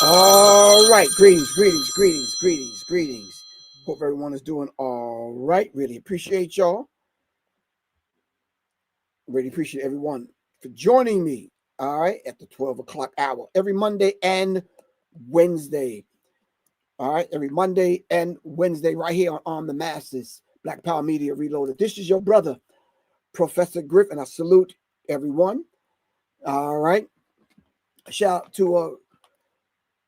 All right. Greetings. Hope everyone is doing all right. Really appreciate y'all. Really appreciate everyone for joining me. All right. At the 12 o'clock hour every Monday and Wednesday. All right. Every Monday and Wednesday right here on the Masses, Black Power Media Reloaded. This is your brother, Professor Griff, and I salute everyone. All right. Shout out to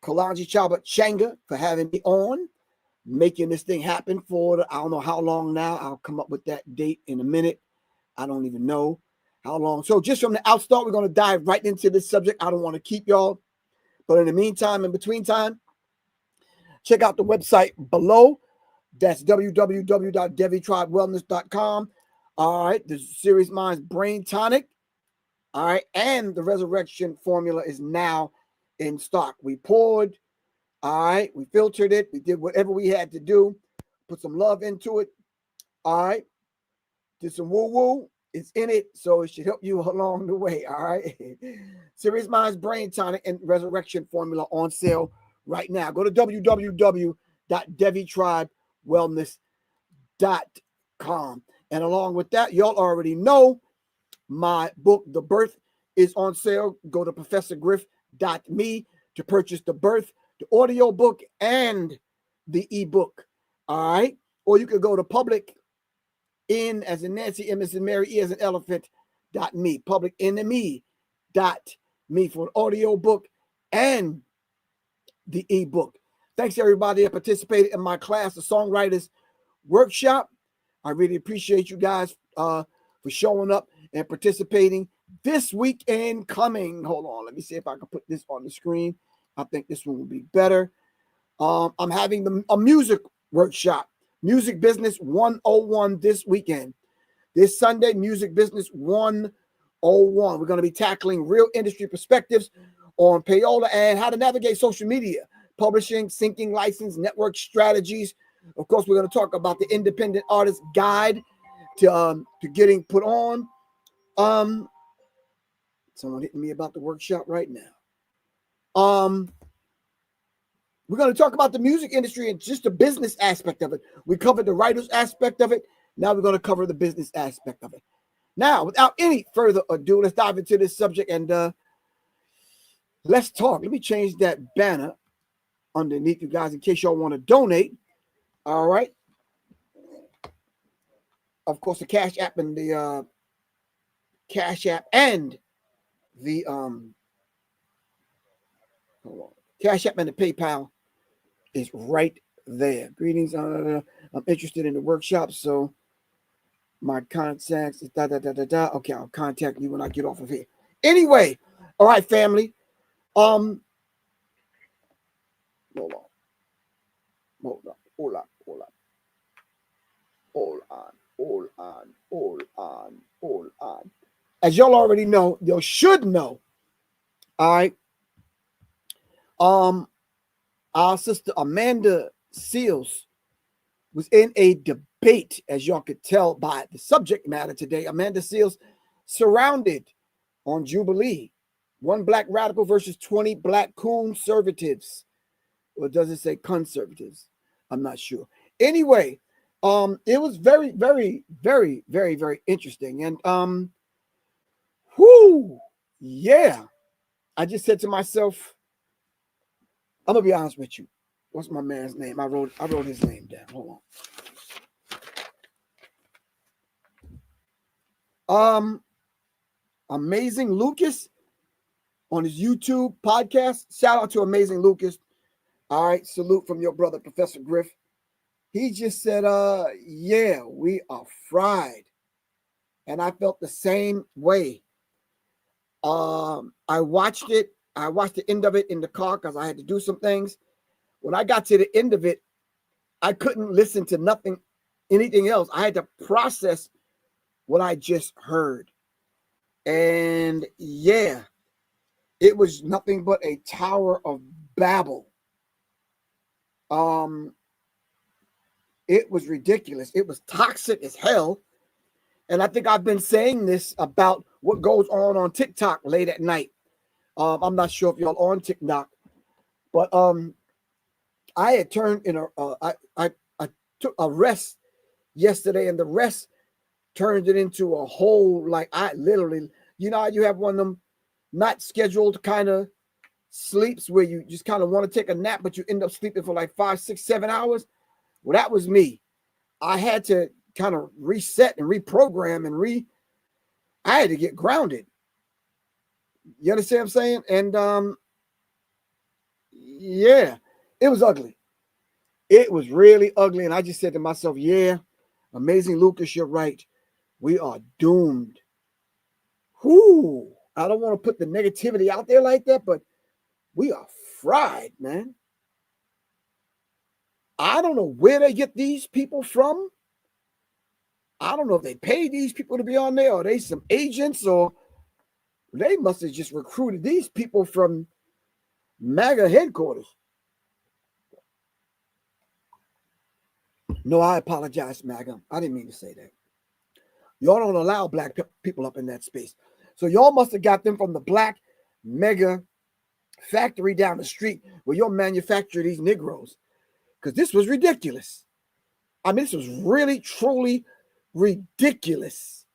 Kalanji Chaba Changa for having me on, making this thing happen for I don't know how long now. I'll come up with that date in a minute. I don't even know how long. So just from the outstart, we're going to dive right into this subject. I don't want to keep y'all. But in the meantime, in between time, check out the website below. That's www.devitribewellness.com. All right. The Series Minds Brain Tonic. All right. And the Resurrection Formula is now in stock. We poured. All right. We filtered it. We did whatever we had to do. Put some love into it. All right. Did some woo-woo. It's in it, so it should help you along the way. All right. Series Minds Brain Tonic and Resurrection Formula on sale right now. Go to www.devitribewellness.com. And along with that, y'all already know my book, The Birth, is on sale. Go to professorgriff.me to purchase The Birth, the audio book, and the ebook. All right. Or you could go to public in as in Nancy, M as in Mary, E as an elephant.me, publicenemy.me for an audio book and the ebook. Thanks everybody that participated in my class, the Songwriters Workshop. I really appreciate you guys for showing up and participating this weekend coming. Hold on, let me see if I can put this on the screen. I think this one will be better. I'm having a music workshop, Music Business 101 this weekend. This Sunday, Music Business 101. We're going to be tackling real industry perspectives on payola and how to navigate social media, publishing, syncing, license, network strategies. Of course, we're going to talk about the Independent Artist Guide to getting put on. Someone hitting me about the workshop right now. We're going to talk about the music industry and just the business aspect of it. We covered the writer's aspect of it. Now we're going to cover the business aspect of it. Now, without any further ado, let's dive into this subject and let's talk. Let me change that banner underneath you guys in case y'all want to donate. All right. Of course, the Cash App and the Cash App and the Cash App and the PayPal is right there. Greetings. I'm interested in the workshop, so my contacts is Okay, I'll contact you when I get off of here. Anyway, all right, family. Hold on. As y'all already know, you should know. All right. Our sister Amanda Seals was in a debate, as y'all could tell by the subject matter today. Amanda Seals surrounded on Jubilee, one black radical versus 20 black conservatives. Or does it say conservatives? I'm not sure. Anyway, it was very, very, very, very, very interesting. And yeah. I just said to myself, I'm gonna be honest with you. What's my man's name? I wrote his name down. Hold on. Amazing Lucas on his YouTube podcast. Shout out to Amazing Lucas. All right, salute from your brother, Professor Griff. He just said, yeah, we are fried. And I felt the same way. I watched it. I watched the end of it in the car because I had to do some things. When I got to the end of it, I couldn't listen to anything else. I had to process what I just heard. And yeah, it was nothing but a Tower of Babel. It was ridiculous. It was toxic as hell. And I think I've been saying this about what goes on TikTok late at night. I'm not sure if y'all on TikTok, But I had turned in I took a rest yesterday, and the rest turned it into a whole, like, I literally, you know, you have one of them not scheduled kind of sleeps where you just kind of want to take a nap, but you end up sleeping for like 5, 6, 7 hours. Well, that was me. I had to kind of reset and reprogram and I had to get grounded. You understand what I'm saying? And yeah, it was ugly. It was really ugly. And I just said to myself, yeah, Amazing Lucas, you're right. We are doomed. Whoo. I don't want to put the negativity out there like that, but we are fried, man. I don't know where they get these people from. I don't know if they pay these people to be on there, or are they some agents, or they must have just recruited these people from MAGA headquarters. No, I apologize, MAGA. I didn't mean to say that. Y'all don't allow black people up in that space. So y'all must have got them from the black mega factory down the street where y'all manufacture these Negroes. Because this was ridiculous. I mean, this was really, truly ridiculous.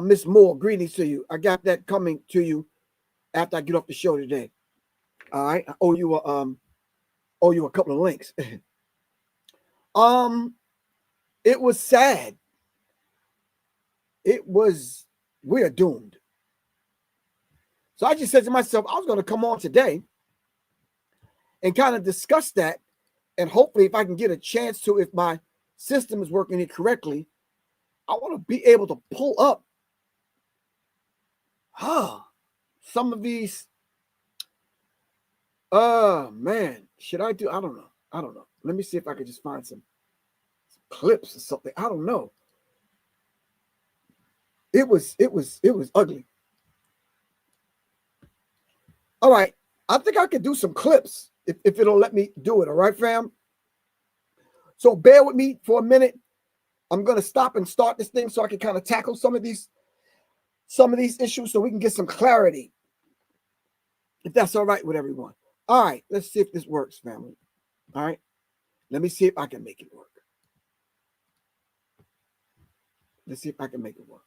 Miss Moore, greetings to you. I got that coming to you after I get off the show today. All right. I owe you a couple of links. It was sad. We are doomed. So I just said to myself, I was going to come on today and kind of discuss that. And hopefully, if I can get a chance to, if my system is working it correctly, I want to be able to pull up some of these. Man, should I do? I don't know. Let me see if I can just find some clips or something. I don't know. It was ugly. All right. I think I could do some clips if it'll let me do it. All right, fam? So bear with me for a minute. I'm going to stop and start this thing so I can kind of tackle some of these issues so we can get some clarity. If that's all right with everyone. All right. Let's see if this works, family. All right. Let me see if I can make it work. Let's see if I can make it work.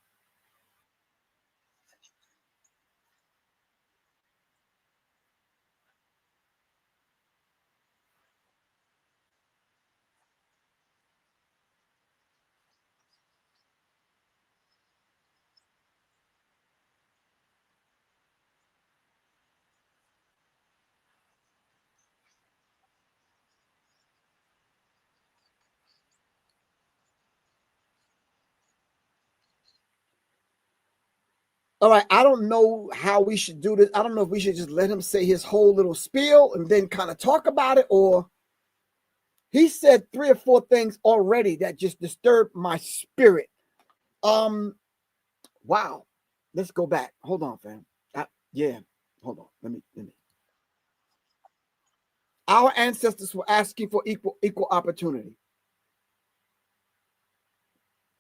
All right, I don't know how we should do this. I don't know if we should just let him say his whole little spiel and then kind of talk about it, or he said 3 or 4 things already that just disturbed my spirit. Wow. Let's go back. Hold on, fam. Yeah. Hold on. Let me. Our ancestors were asking for equal opportunity.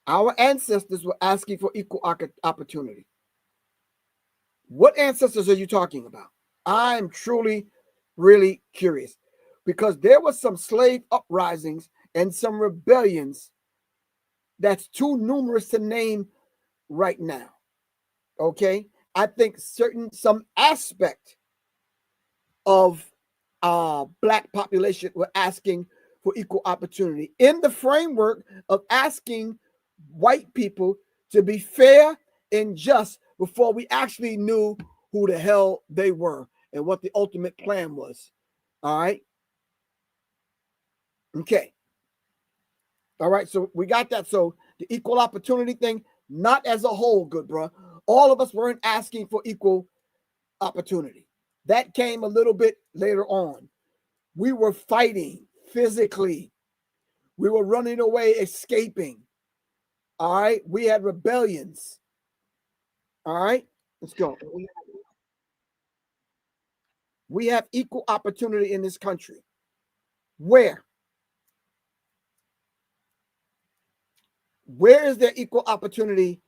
Our ancestors were asking for equal opportunity. What ancestors are you talking about? I'm truly, really curious, because there were some slave uprisings and some rebellions that's too numerous to name right now. Okay? I think some aspect of black population were asking for equal opportunity in the framework of asking white people to be fair and just before we actually knew who the hell they were and what the ultimate plan was. All right. Okay. All right. So we got that. So the equal opportunity thing, not as a whole, good bro. All of us weren't asking for equal opportunity. That came a little bit later on. We were fighting physically. We were running away, escaping. All right. We had rebellions. All right. Let's go. We have equal opportunity in this country. Where? Where is there equal opportunity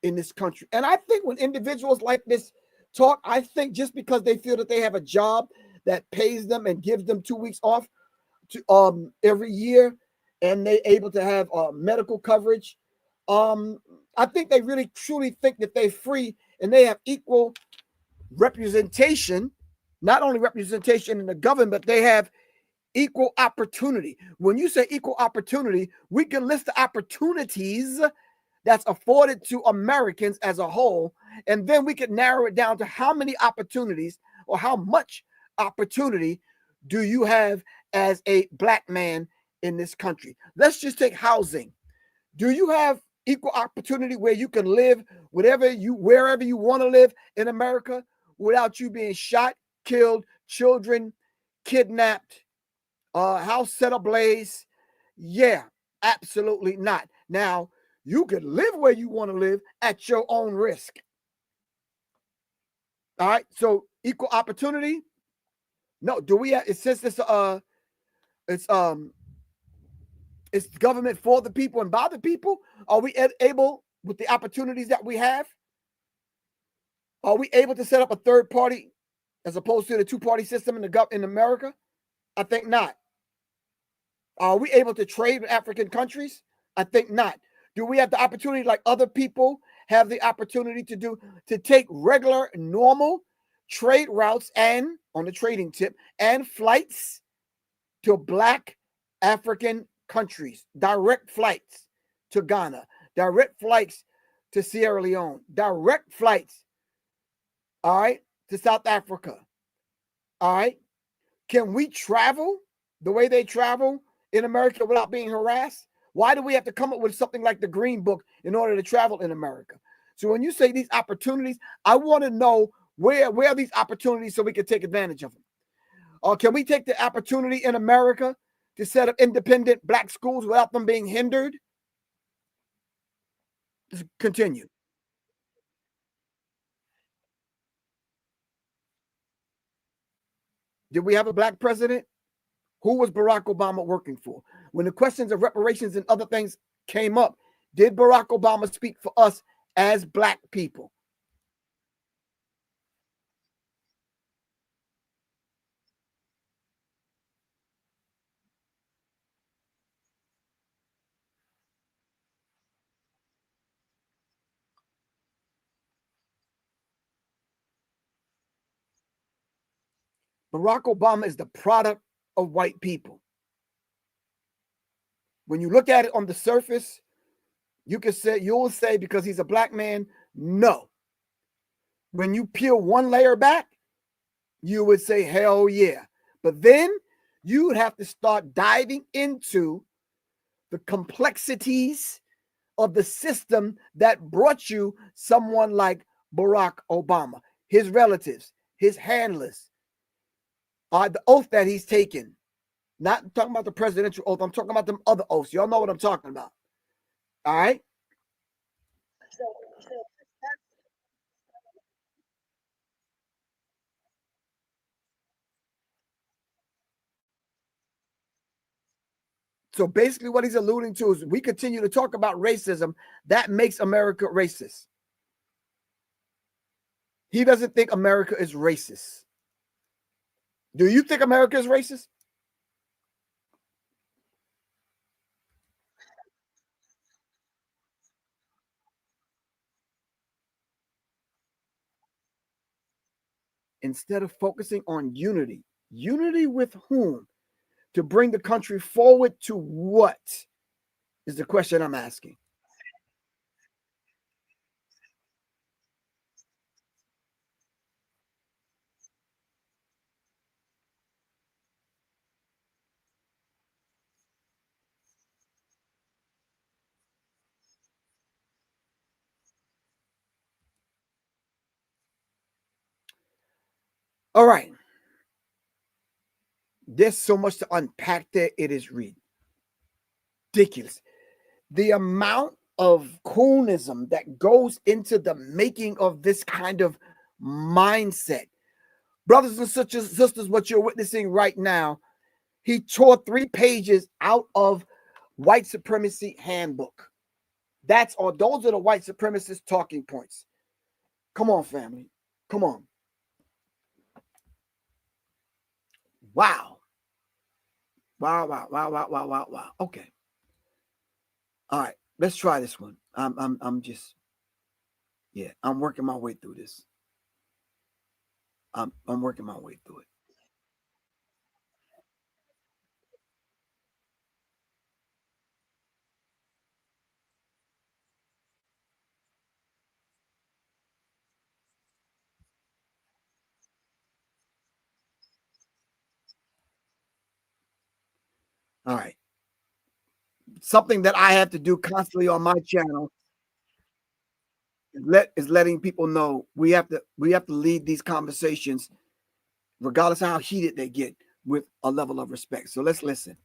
in this country? And I think when individuals like this talk, I think just because they feel that they have a job, that pays them and gives them 2 weeks off every year, and they're able to have medical coverage. I think they really truly think that they're free and they have equal representation, not only representation in the government, but they have equal opportunity. When you say equal opportunity, we can list the opportunities that's afforded to Americans as a whole, and then we could narrow it down to how many opportunities or how much opportunity do you have as a black man in this country. Let's just take housing. Do you have equal opportunity where you can live wherever you want to live in America without you being shot, killed, children kidnapped, house set ablaze? Yeah, absolutely not. Now, you could live where you want to live at your own risk. All right. So equal opportunity. No, do we have, it says this it's government for the people and by the people. Are we able, with the opportunities that we have, are we able to set up a third party as opposed to the two-party system in America? I think not. Are we able to trade with African countries? I think not. Do we have the opportunity, like other people have the opportunity to take regular, normal trade routes and, on the trading tip, and flights to black African countries, direct flights to Ghana, direct flights to Sierra Leone, direct flights, all right, to South Africa, all right? Can we travel the way they travel in America without being harassed? Why do we have to come up with something like the Green Book in order to travel in America? So when you say these opportunities, I want to know where are these opportunities so we can take advantage of them. Or can we take the opportunity in America to set up independent black schools without them being hindered? Just continue. Did we have a black president? Who was Barack Obama working for? When the questions of reparations and other things came up, did Barack Obama speak for us as black people? Barack Obama is the product of white people. When you look at it on the surface, you'll say because he's a black man, no. When you peel one layer back, you would say, hell yeah. But then you would have to start diving into the complexities of the system that brought you someone like Barack Obama, his relatives, his handlers, the oath that he's taken. Not talking about the presidential oath. I'm talking about them other oaths. Y'all know what I'm talking about. All right. So basically what he's alluding to is we continue to talk about racism. That makes America racist. He doesn't think America is racist. Do you think America is racist? Instead of focusing on unity, unity with whom? To bring the country forward to what is the question I'm asking. All right. There's so much to unpack there. It is ridiculous. The amount of coonism that goes into the making of this kind of mindset. Brothers and sisters, what you're witnessing right now, he tore 3 pages out of white supremacy handbook. Those are the white supremacist talking points. Come on, family. Come on. Wow. Wow. Okay. All right. Let's try this one. I'm just, yeah, I'm working my way through this. I'm working my way through it. All right. Something that I have to do constantly on my channel is letting people know we have to lead these conversations, regardless of how heated they get, with a level of respect. So let's listen.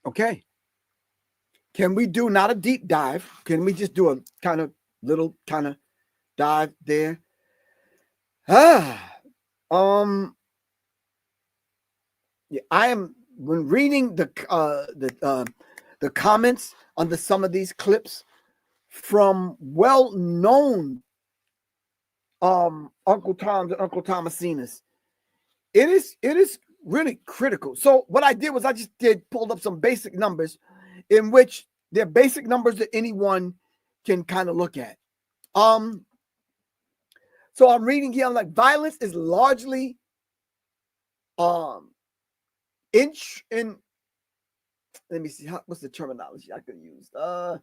Okay. Can we do not a deep dive? Can we just do a kind of little kind of dive there? Ah, um, yeah, I am when reading the comments under some of these clips from well-known Uncle Toms and Uncle Thomasinas. It is really critical. So what I did was I just pulled up some basic numbers, in which they're basic numbers that anyone can kind of look at. So I'm reading here. I'm like, violence is largely in. Let me see what's the terminology I could use. Uh,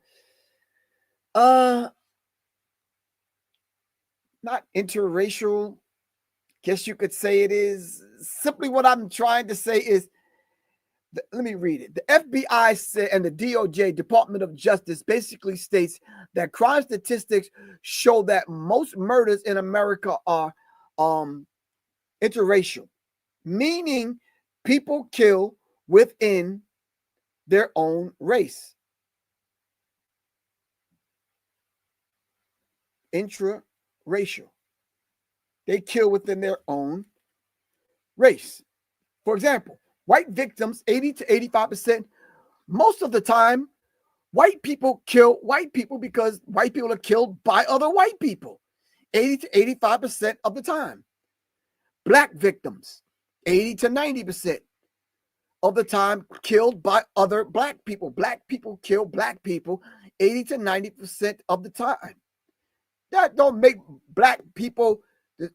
not interracial. Guess you could say it is. Simply what I'm trying to say is, let me read it. The FBI said, and the DOJ, Department of Justice, basically states that crime statistics show that most murders in America are interracial, meaning people kill within their own race. Intraracial. They kill within their own race. For example, white victims, 80 to 85%, most of the time, white people kill white people because white people are killed by other white people, 80 to 85% of the time. Black victims, 80 to 90% of the time, killed by other black people. Black people kill black people 80 to 90% of the time. That don't make black people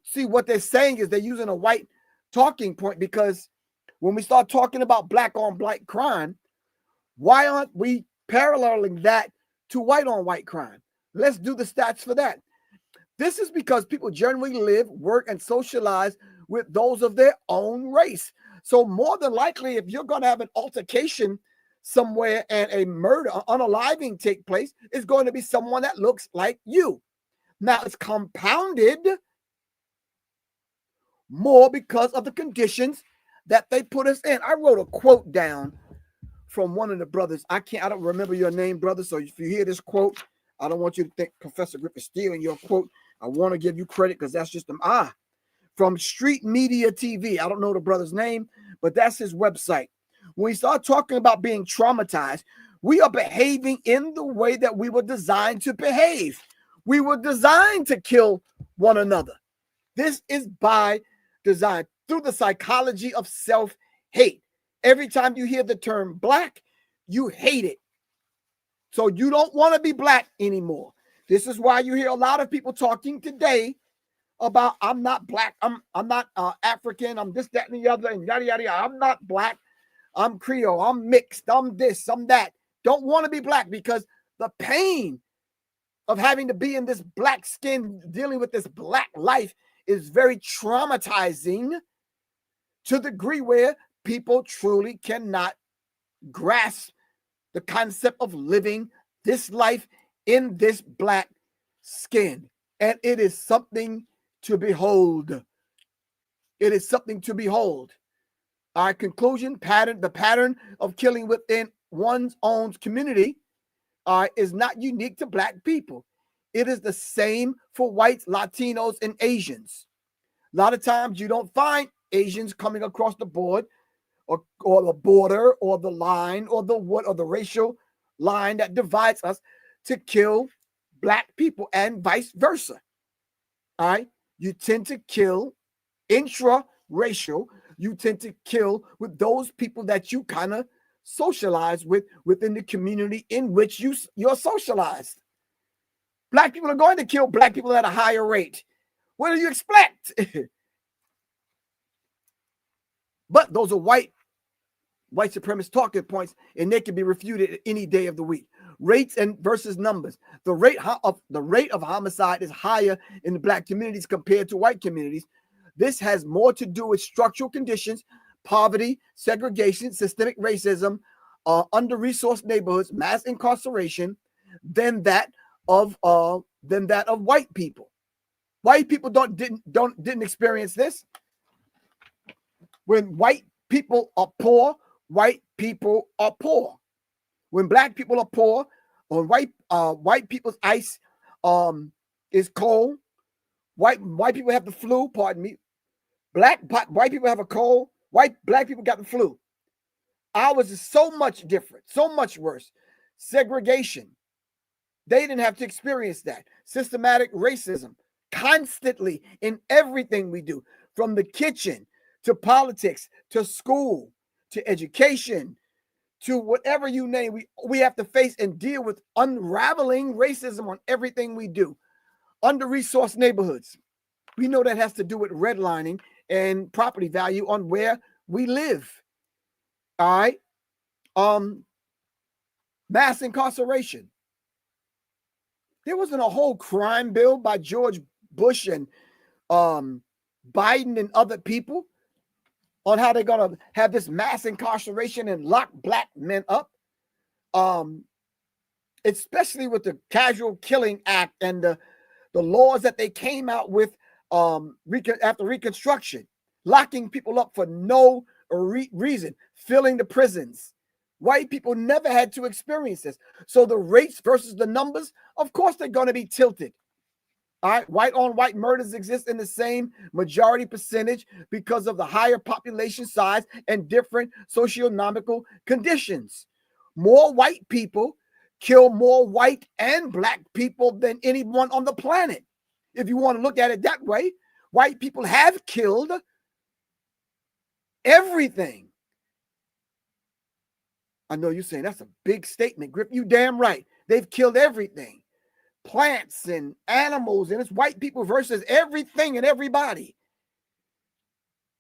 see. What they're saying is they're using a white talking point, because when we start talking about black on black crime, why aren't we paralleling that to white on white crime? Let's do the stats for that. This is because people generally live, work, and socialize with those of their own race. So more than likely, if you're going to have an altercation somewhere and a murder, unaliving take place, it's going to be someone that looks like you. Now, it's compounded more because of the conditions that they put us in. I wrote a quote down from one of the brothers. I don't remember your name, brother. So if you hear this quote, I don't want you to think Professor Griff is stealing your quote. I want to give you credit because that's just from Street Media TV. I don't know the brother's name, but that's his website. When we start talking about being traumatized, we are behaving in the way that we were designed to behave. We were designed to kill one another. This is by design, through the psychology of self-hate. Every time you hear the term black, you hate it. So you don't want to be black anymore. This is why you hear a lot of people talking today about I'm not black, I'm not African, I'm this, that, and the other, and yada yada yada. I'm not black, I'm Creole, I'm mixed, I'm this, I'm that. Don't want to be black because the pain of having to be in this black skin, dealing with this black life is very traumatizing to the degree where people truly cannot grasp the concept of living this life in this black skin. And it is something to behold. It is something to behold. Our conclusion, the pattern of killing within one's own community is not unique to black people. It is the same for whites, Latinos, and Asians. A lot of times you don't find Asians coming across the board or the border or the line or the racial line that divides us to kill black people and vice versa. All right. You tend to kill intra-racial. You tend to kill with those people that you kind of socialize with within the community in which you're socialized. Black people are going to kill black people at a higher rate. What do you expect? But those are white supremacist talking points, and they can be refuted any day of the week. Rates and versus numbers. The rate of homicide is higher in the black communities compared to white communities. This has more to do with structural conditions, poverty, segregation, systemic racism, under-resourced neighborhoods, mass incarceration, than that of white people. White people didn't experience this. When white people are poor, white people are poor. When black people are poor, or white people's ice is cold, white people have the flu. Pardon me. White people have a cold. Black people got the flu. Ours is so much different, so much worse. Segregation. They didn't have to experience that. Systematic racism, constantly in everything we do, from the kitchen to politics to school to education to whatever you name. We have to face and deal with unraveling racism on everything we do. Under-resourced neighborhoods. We know that has to do with redlining and property value on where we live. All right. Mass incarceration. There wasn't a whole crime bill by George Bush and Biden and other people on how they're going to have this mass incarceration and lock black men up. Especially with the Casual Killing Act and the laws that they came out with after Reconstruction, locking people up for no reason, filling the prisons. White people never had to experience this. So the rates versus the numbers, of course, they're going to be tilted. All right, white on white murders exist in the same majority percentage because of the higher population size and different socioeconomical conditions. More white people kill more white and black people than anyone on the planet. If you want to look at it that way, white people have killed everything. I know you're saying that's a big statement, Griff. You damn right. They've killed everything. Plants and animals, and it's white people versus everything and everybody.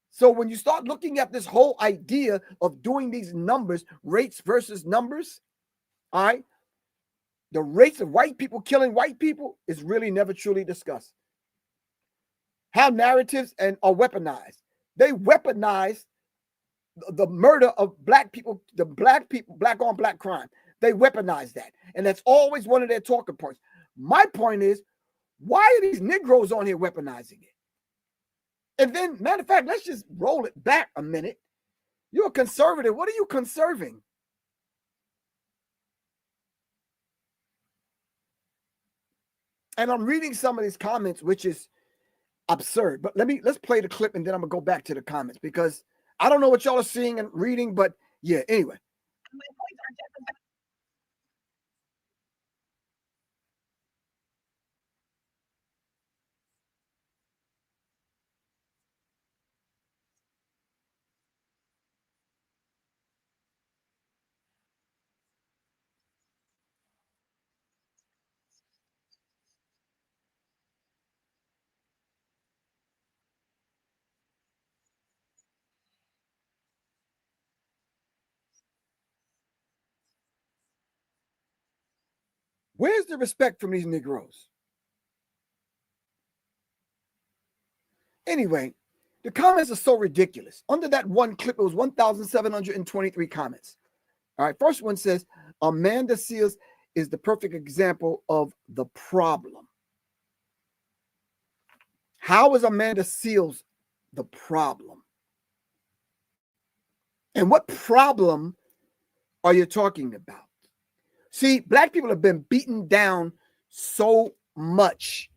So when you start looking at this whole idea of doing these numbers, rates versus numbers, all right, the rates of white people killing white people is really never truly discussed. How narratives are weaponized. They weaponize the murder of black people, black on black crime. They weaponize that. And that's always one of their talking points. My point is, why are these Negroes on here weaponizing it? And then, matter of fact, let's just roll it back a minute. You're a conservative. What are you conserving? And I'm reading some of these comments, which is absurd. But let's play the clip, and then I'm gonna go back to the comments because I don't know what y'all are seeing and reading, but yeah, anyway. Where's the respect from these Negroes? Anyway, the comments are so ridiculous. Under that one clip, it was 1,723 comments. All right, first one says, Amanda Seales is the perfect example of the problem. How is Amanda Seales the problem? And what problem are you talking about? See, black people have been beaten down so much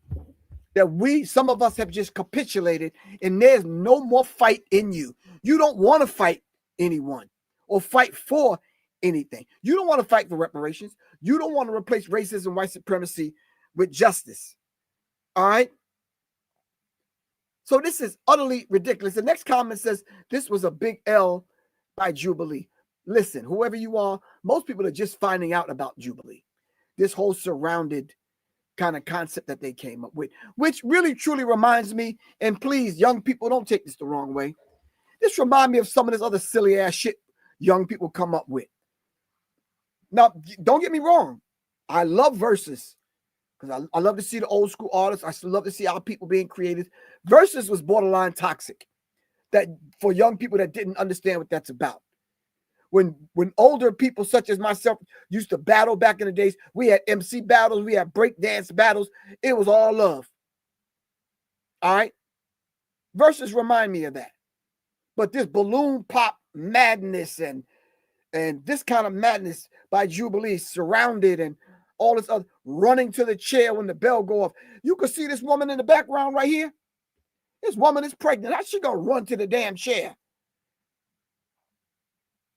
that some of us have just capitulated, and there's no more fight in you. You don't want to fight anyone or fight for anything. You don't want to fight for reparations. You don't want to replace racism, white supremacy with justice. All right? So this is utterly ridiculous. The next comment says, this was a big L by Jubilee. Listen, whoever you are, most people are just finding out about Jubilee. This whole surrounded kind of concept that they came up with, which really truly reminds me, and please, young people, don't take this the wrong way. This reminds me of some of this other silly ass shit young people come up with. Now, don't get me wrong. I love Versus because I love to see the old school artists. I still love to see our people being creative. Versus was borderline toxic that for young people that didn't understand what that's about. When older people such as myself used to battle back in the days, we had MC battles, we had breakdance battles. It was all love. All right? Versus remind me of that. But this balloon pop madness and this kind of madness by Jubilee, surrounded and all this other, running to the chair when the bell go off. You can see this woman in the background right here. This woman is pregnant. How's she gonna run to the damn chair?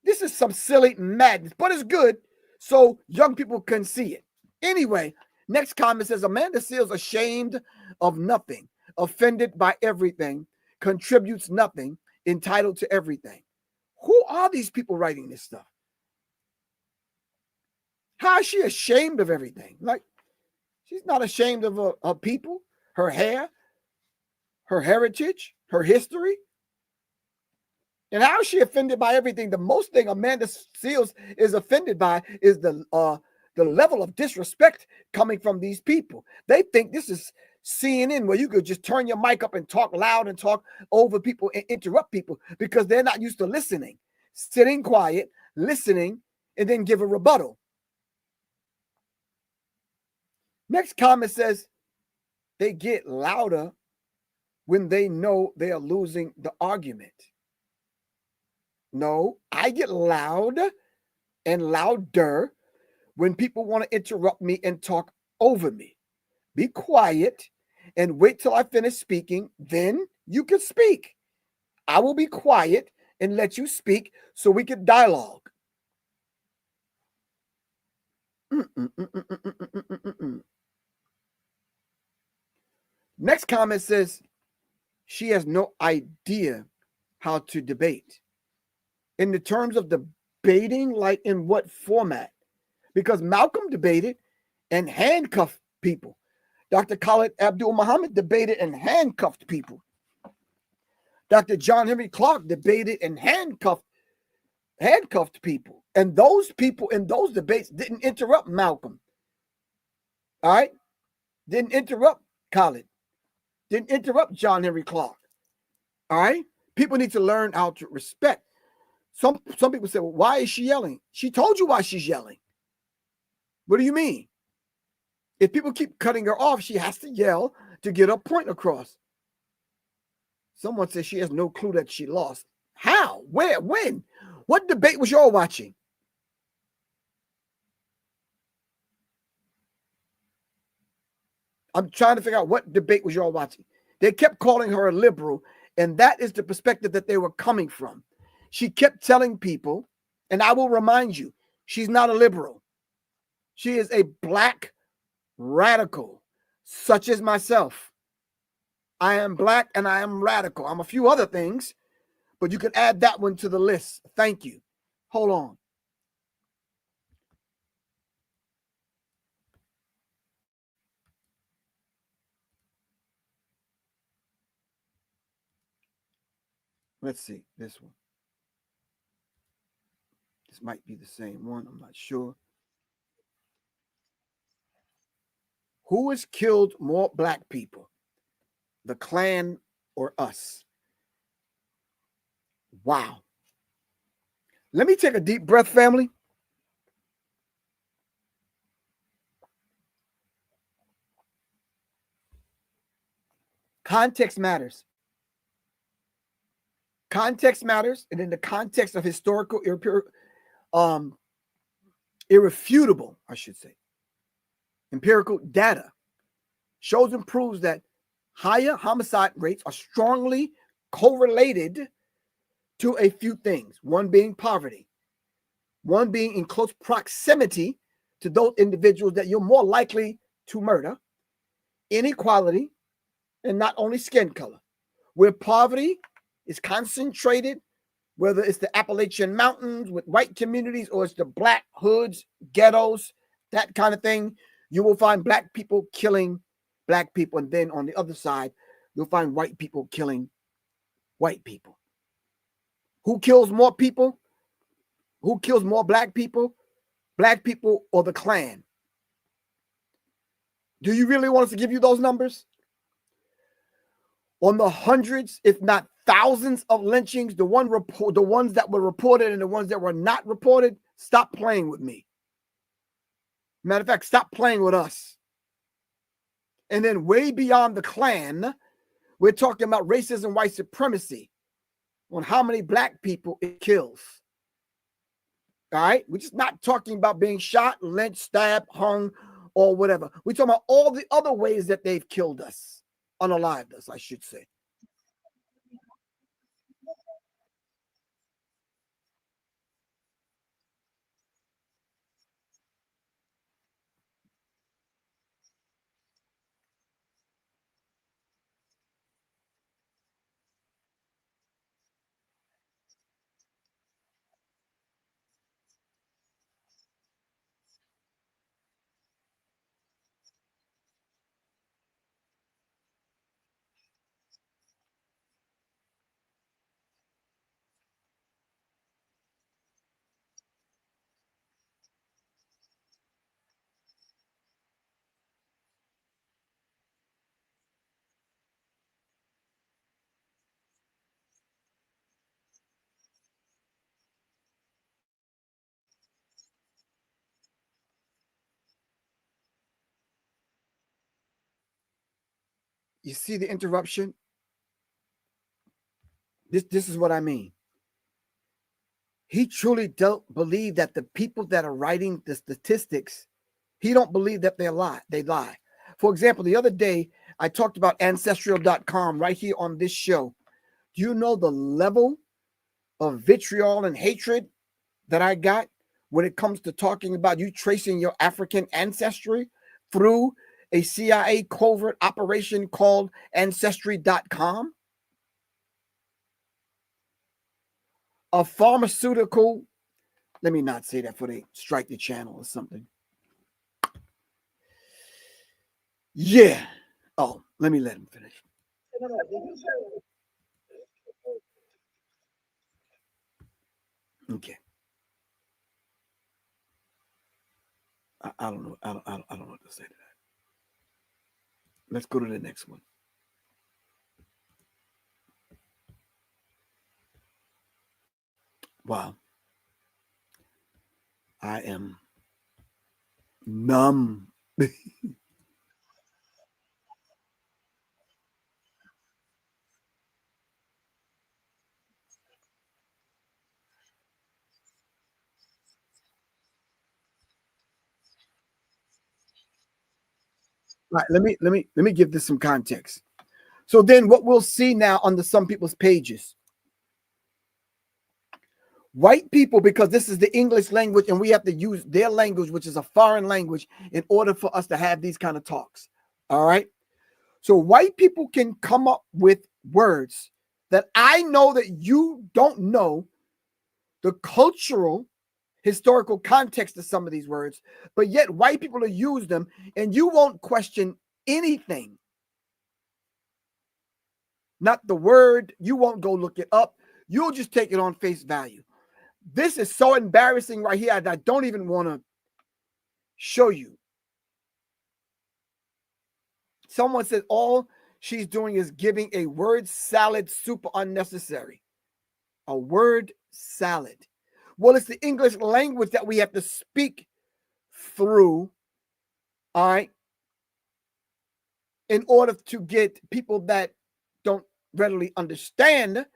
This is some silly madness, but it's good so young people can see it. Anyway, next comment says, Amanda Seales ashamed of nothing, offended by everything, contributes nothing, entitled to everything. Who are these people writing this stuff? How is she ashamed of everything? Like, she's not ashamed of her people, her hair, her heritage, her history. And how is she offended by everything? The most thing Amanda Seales is offended by is the level of disrespect coming from these people. They think this is CNN where you could just turn your mic up and talk loud and talk over people and interrupt people because they're not used to listening, sitting quiet, listening, and then give a rebuttal. Next comment says they get louder when they know they are losing the argument. No, I get loud and louder when people want to interrupt me and talk over me. Be quiet and wait till I finish speaking. Then you can speak. I will be quiet and let you speak so we can dialogue. Next comment says she has no idea how to debate. In the terms of debating, like in what format? Because Malcolm debated and handcuffed people. Dr. Khalid Abdul Muhammad debated and handcuffed people. Dr. John Henry Clark debated and handcuffed people. And those people in those debates didn't interrupt Malcolm. All right? Didn't interrupt Khalid. Didn't interrupt John Henry Clark. All right? People need to learn how to respect. Some people say, well, why is she yelling? She told you why she's yelling. What do you mean? If people keep cutting her off, she has to yell to get her point across. Someone says she has no clue that she lost. How? Where? When? What debate was y'all watching? I'm trying to figure out what debate was y'all watching. They kept calling her a liberal, and that is the perspective that they were coming from. She kept telling people, and I will remind you, she's not a liberal. She is a black radical, such as myself. I am black and I am radical. I'm a few other things, but you can add that one to the list. Thank you. Hold on. Let's see this one. This might be the same one. I'm not sure. Who has killed more black people? The Klan or us? Wow. Let me take a deep breath, family. Context matters. Context matters, and in the context of historical, irrefutable, I should say, empirical data shows and proves that higher homicide rates are strongly correlated to a few things. One being poverty, one being in close proximity to those individuals that you're more likely to murder, inequality, and not only skin color. Where poverty is concentrated, whether it's the Appalachian Mountains with white communities or it's the black hoods, ghettos, that kind of thing, you will find black people killing black people. And then on the other side, you'll find white people killing white people. Who kills more people? Who kills more black people? Black people or the Klan? Do you really want us to give you those numbers? On the hundreds, if not thousands of lynchings, the ones that were reported and the ones that were not reported, stop playing with me. Matter of fact, stop playing with us. And then way beyond the Klan, we're talking about racism, white supremacy, on how many black people it kills. All right? We're just not talking about being shot, lynched, stabbed, hung, or whatever. We're talking about all the other ways that they've killed us, unalived us, I should say. You see the interruption? This is what I mean. He truly don't believe that the people that are writing the statistics, he don't believe that they lie. They lie. For example, the other day, I talked about ancestral.com right here on this show. Do you know the level of vitriol and hatred that I got when it comes to talking about you tracing your African ancestry through a CIA covert operation called ancestry.com? A pharmaceutical, let me not say that for they strike the channel or something. Yeah. Oh, let me let him finish. Okay. I don't know. I don't know what to say to that. Let's go to the next one. Wow. I am numb. Right, let me give this some context. So then what we'll see now under some people's pages. White people, because this is the English language and we have to use their language, which is a foreign language, in order for us to have these kind of talks. All right. So white people can come up with words that I know that you don't know the cultural, historical context of some of these words, but yet white people will use them and you won't question anything. Not the word. You won't go look it up. You'll just take it on face value. This is so embarrassing right here that I don't even want to show you. Someone says all she's doing is giving a word salad, super unnecessary. A word salad. Well, it's the English language that we have to speak through, all right, in order to get people that don't readily understand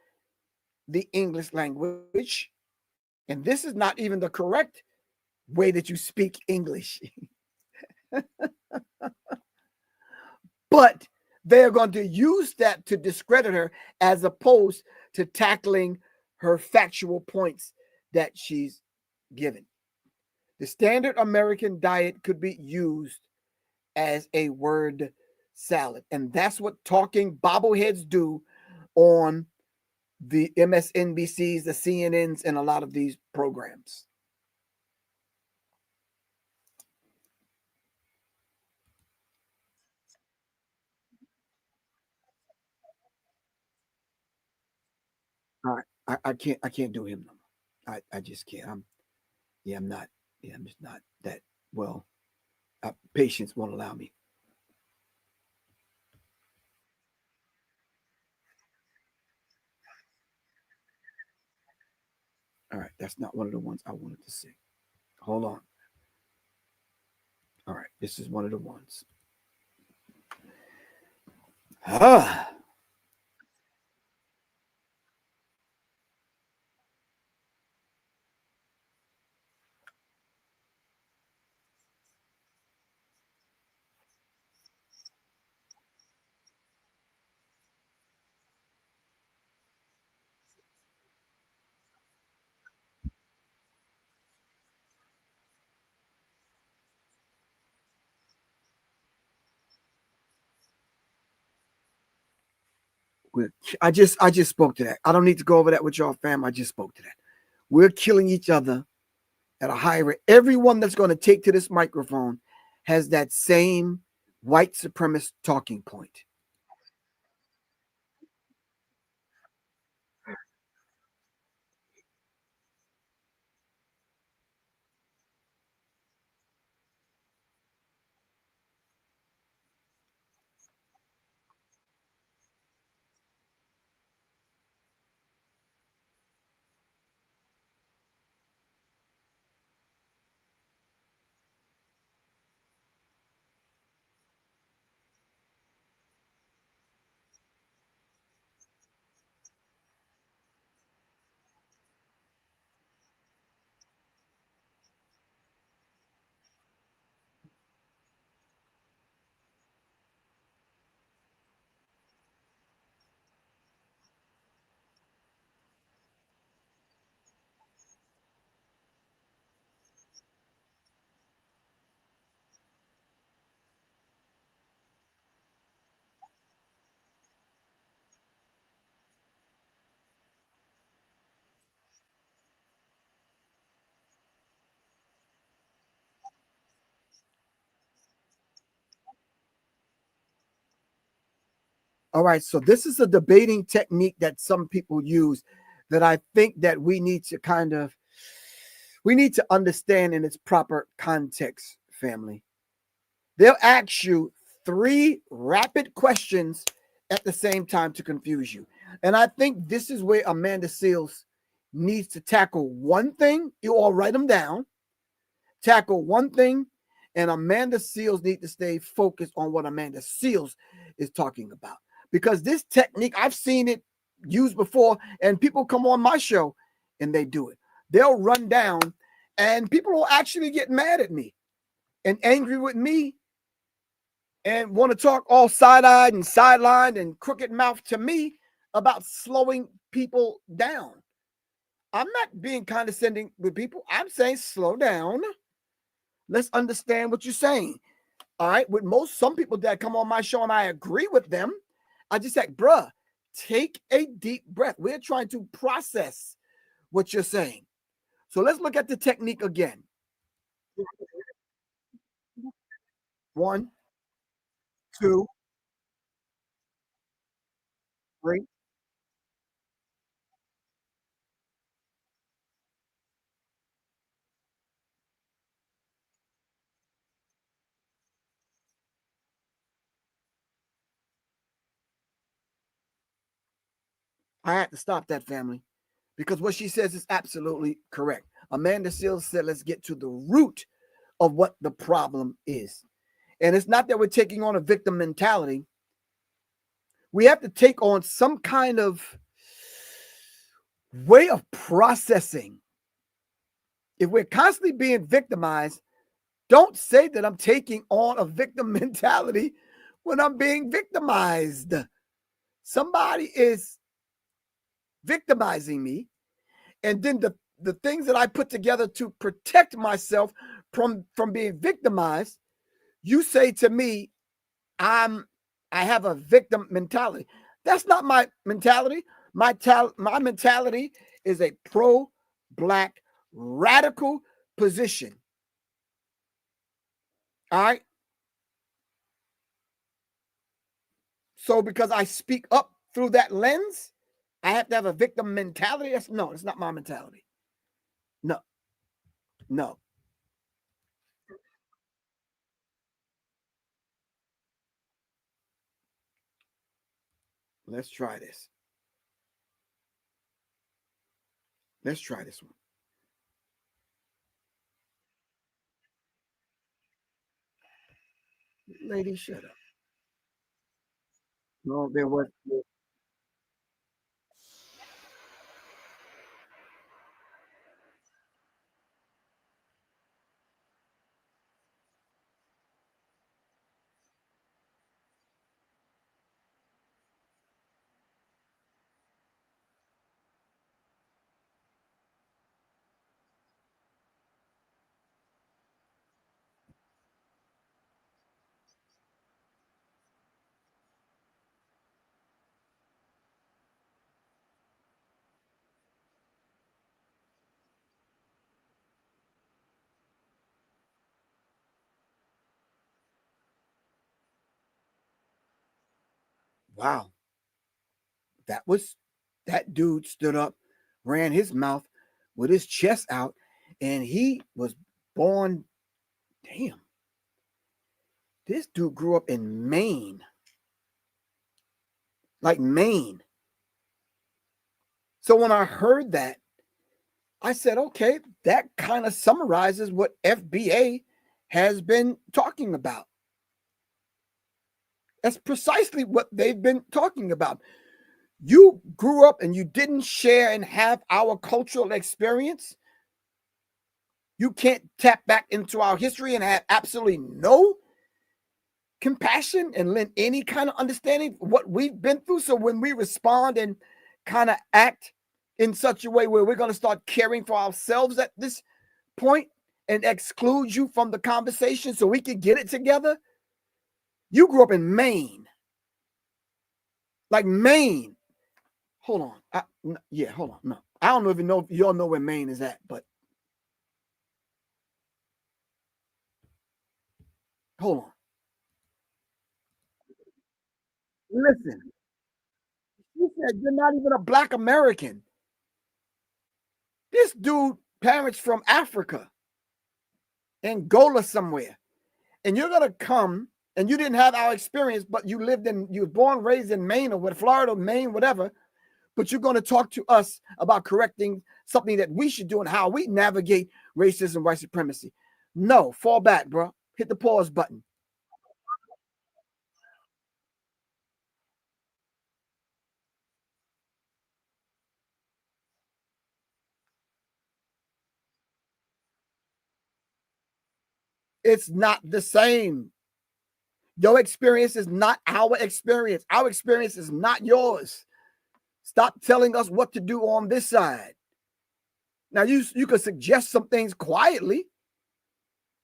the English language. And this is not even the correct way that you speak English. But they're going to use that to discredit her as opposed to tackling her factual points that she's given. The standard American diet could be used as a word salad. And that's what talking bobbleheads do on the MSNBCs, the CNNs, and a lot of these programs. All right. I can't do him no more. I just can't. I'm not. Yeah, I'm just not that well. Patience won't allow me. All right, that's not one of the ones I wanted to see. Hold on. All right, this is one of the ones. Ah, I just spoke to that. I don't need to go over that with y'all, fam. I just spoke to that. We're killing each other at a high rate. Everyone that's going to take to this microphone has that same white supremacist talking point. All right, so this is a debating technique that some people use that I think that we need to understand in its proper context, family. They'll ask you three rapid questions at the same time to confuse you. And I think this is where Amanda Seals needs to tackle one thing. You all write them down, tackle one thing, and Amanda Seals needs to stay focused on what Amanda Seals is talking about. Because this technique, I've seen it used before, and people come on my show and they do it. They'll run down, and people will actually get mad at me and angry with me and want to talk all side-eyed and sidelined and crooked mouth to me about slowing people down. I'm not being condescending with people. I'm saying slow down. Let's understand what you're saying. All right. With some people that come on my show and I agree with them, I just say, bruh, take a deep breath. We're trying to process what you're saying. So let's look at the technique again. One, two, three. I had to stop that, family, because what she says is absolutely correct. Amanda Seals said, let's get to the root of what the problem is. And it's not that we're taking on a victim mentality. We have to take on some kind of way of processing. If we're constantly being victimized, don't say that I'm taking on a victim mentality when I'm being victimized. Somebody is victimizing me, and then the things that I put together to protect myself from being victimized, you say to me, I have a victim mentality. That's not my mentality. My mentality is a pro-black radical position. All right. So because I speak up through that lens, I have to have a victim mentality. It's not my mentality. No, no. Let's try this. Let's try this one. Lady, shut up. No, there was. Wow. That dude stood up, ran his mouth with his chest out, and he was born. Damn. This dude grew up in Maine. Like Maine. So when I heard that, I said, okay, that kind of summarizes what FBA has been talking about. That's precisely what they've been talking about. You grew up and you didn't share and have our cultural experience. You can't tap back into our history and have absolutely no compassion and lend any kind of understanding of what we've been through. So when we respond and kind of act in such a way where we're going to start caring for ourselves at this point and exclude you from the conversation so we can get it together. You grew up in Maine. Like Maine. Hold on. Yeah, hold on. No. I don't even know if y'all know where Maine is at, but hold on. Listen, you said you're not even a black American. This dude, parents from Africa, Angola somewhere. And you're gonna come and you didn't have our experience, but you were born, raised in Maine or what, Florida, Maine, whatever. But you're going to talk to us about correcting something that we should do and how we navigate racism, white supremacy. No, fall back, bro. Hit the pause button. It's not the same. Your experience is not our experience. Our experience is not yours. Stop telling us what to do on this side. Now, you could suggest some things quietly,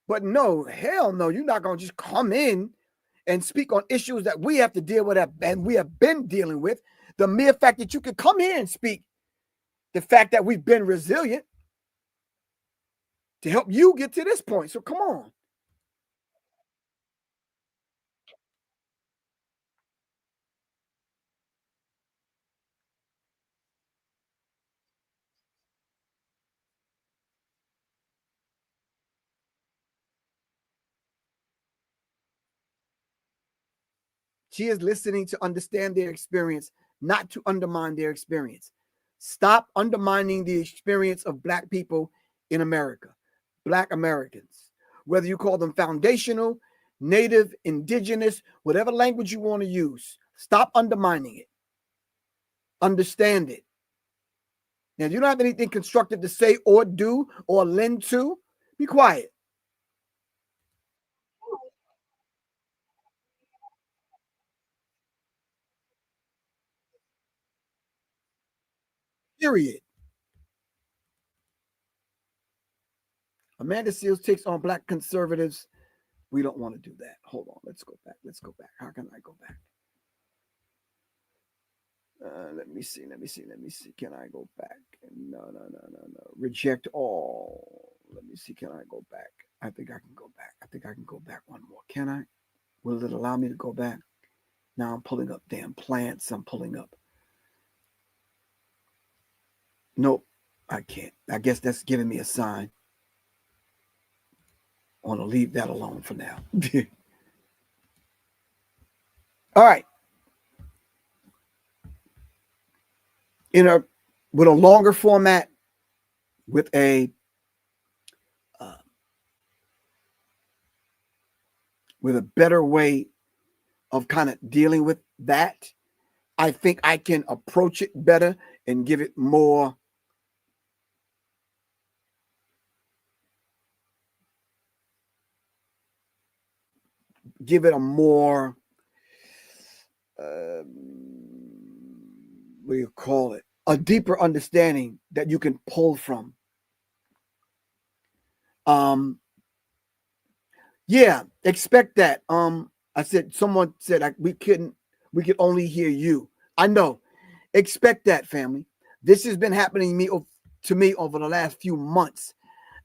but no, hell no, you're not going to just come in and speak on issues that we have to deal with and we have been dealing with. The mere fact that you could come here and speak, the fact that we've been resilient to help you get to this point. So come on. She is listening to understand their experience not to undermine their experience. Stop undermining the experience of Black people in America, Black Americans, whether you call them foundational, Native, indigenous, whatever language you want to use. Stop undermining it. Understand it. Now, if you don't have anything constructive to say or do or lend to, be quiet. Period. Amanda Seals takes on Black conservatives. We don't want to do that. Hold on. Let's go back. Let's go back. How can I go back? Let me see. Can I go back? No. Reject all. Let me see. Can I go back? I think I can go back one more. Can I? Will it allow me to go back? Now I'm pulling up damn plants. I'm pulling up. Nope, I can't. I guess that's giving me a sign. I want to leave that alone for now. All right. With a longer format, with a better way of kind of dealing with that, I think I can approach it better and give it more a more what do you call it? A deeper understanding that you can pull from. Yeah, expect that. I said, someone said we could only hear you. I know. Expect that, family. This has been happening to me over the last few months.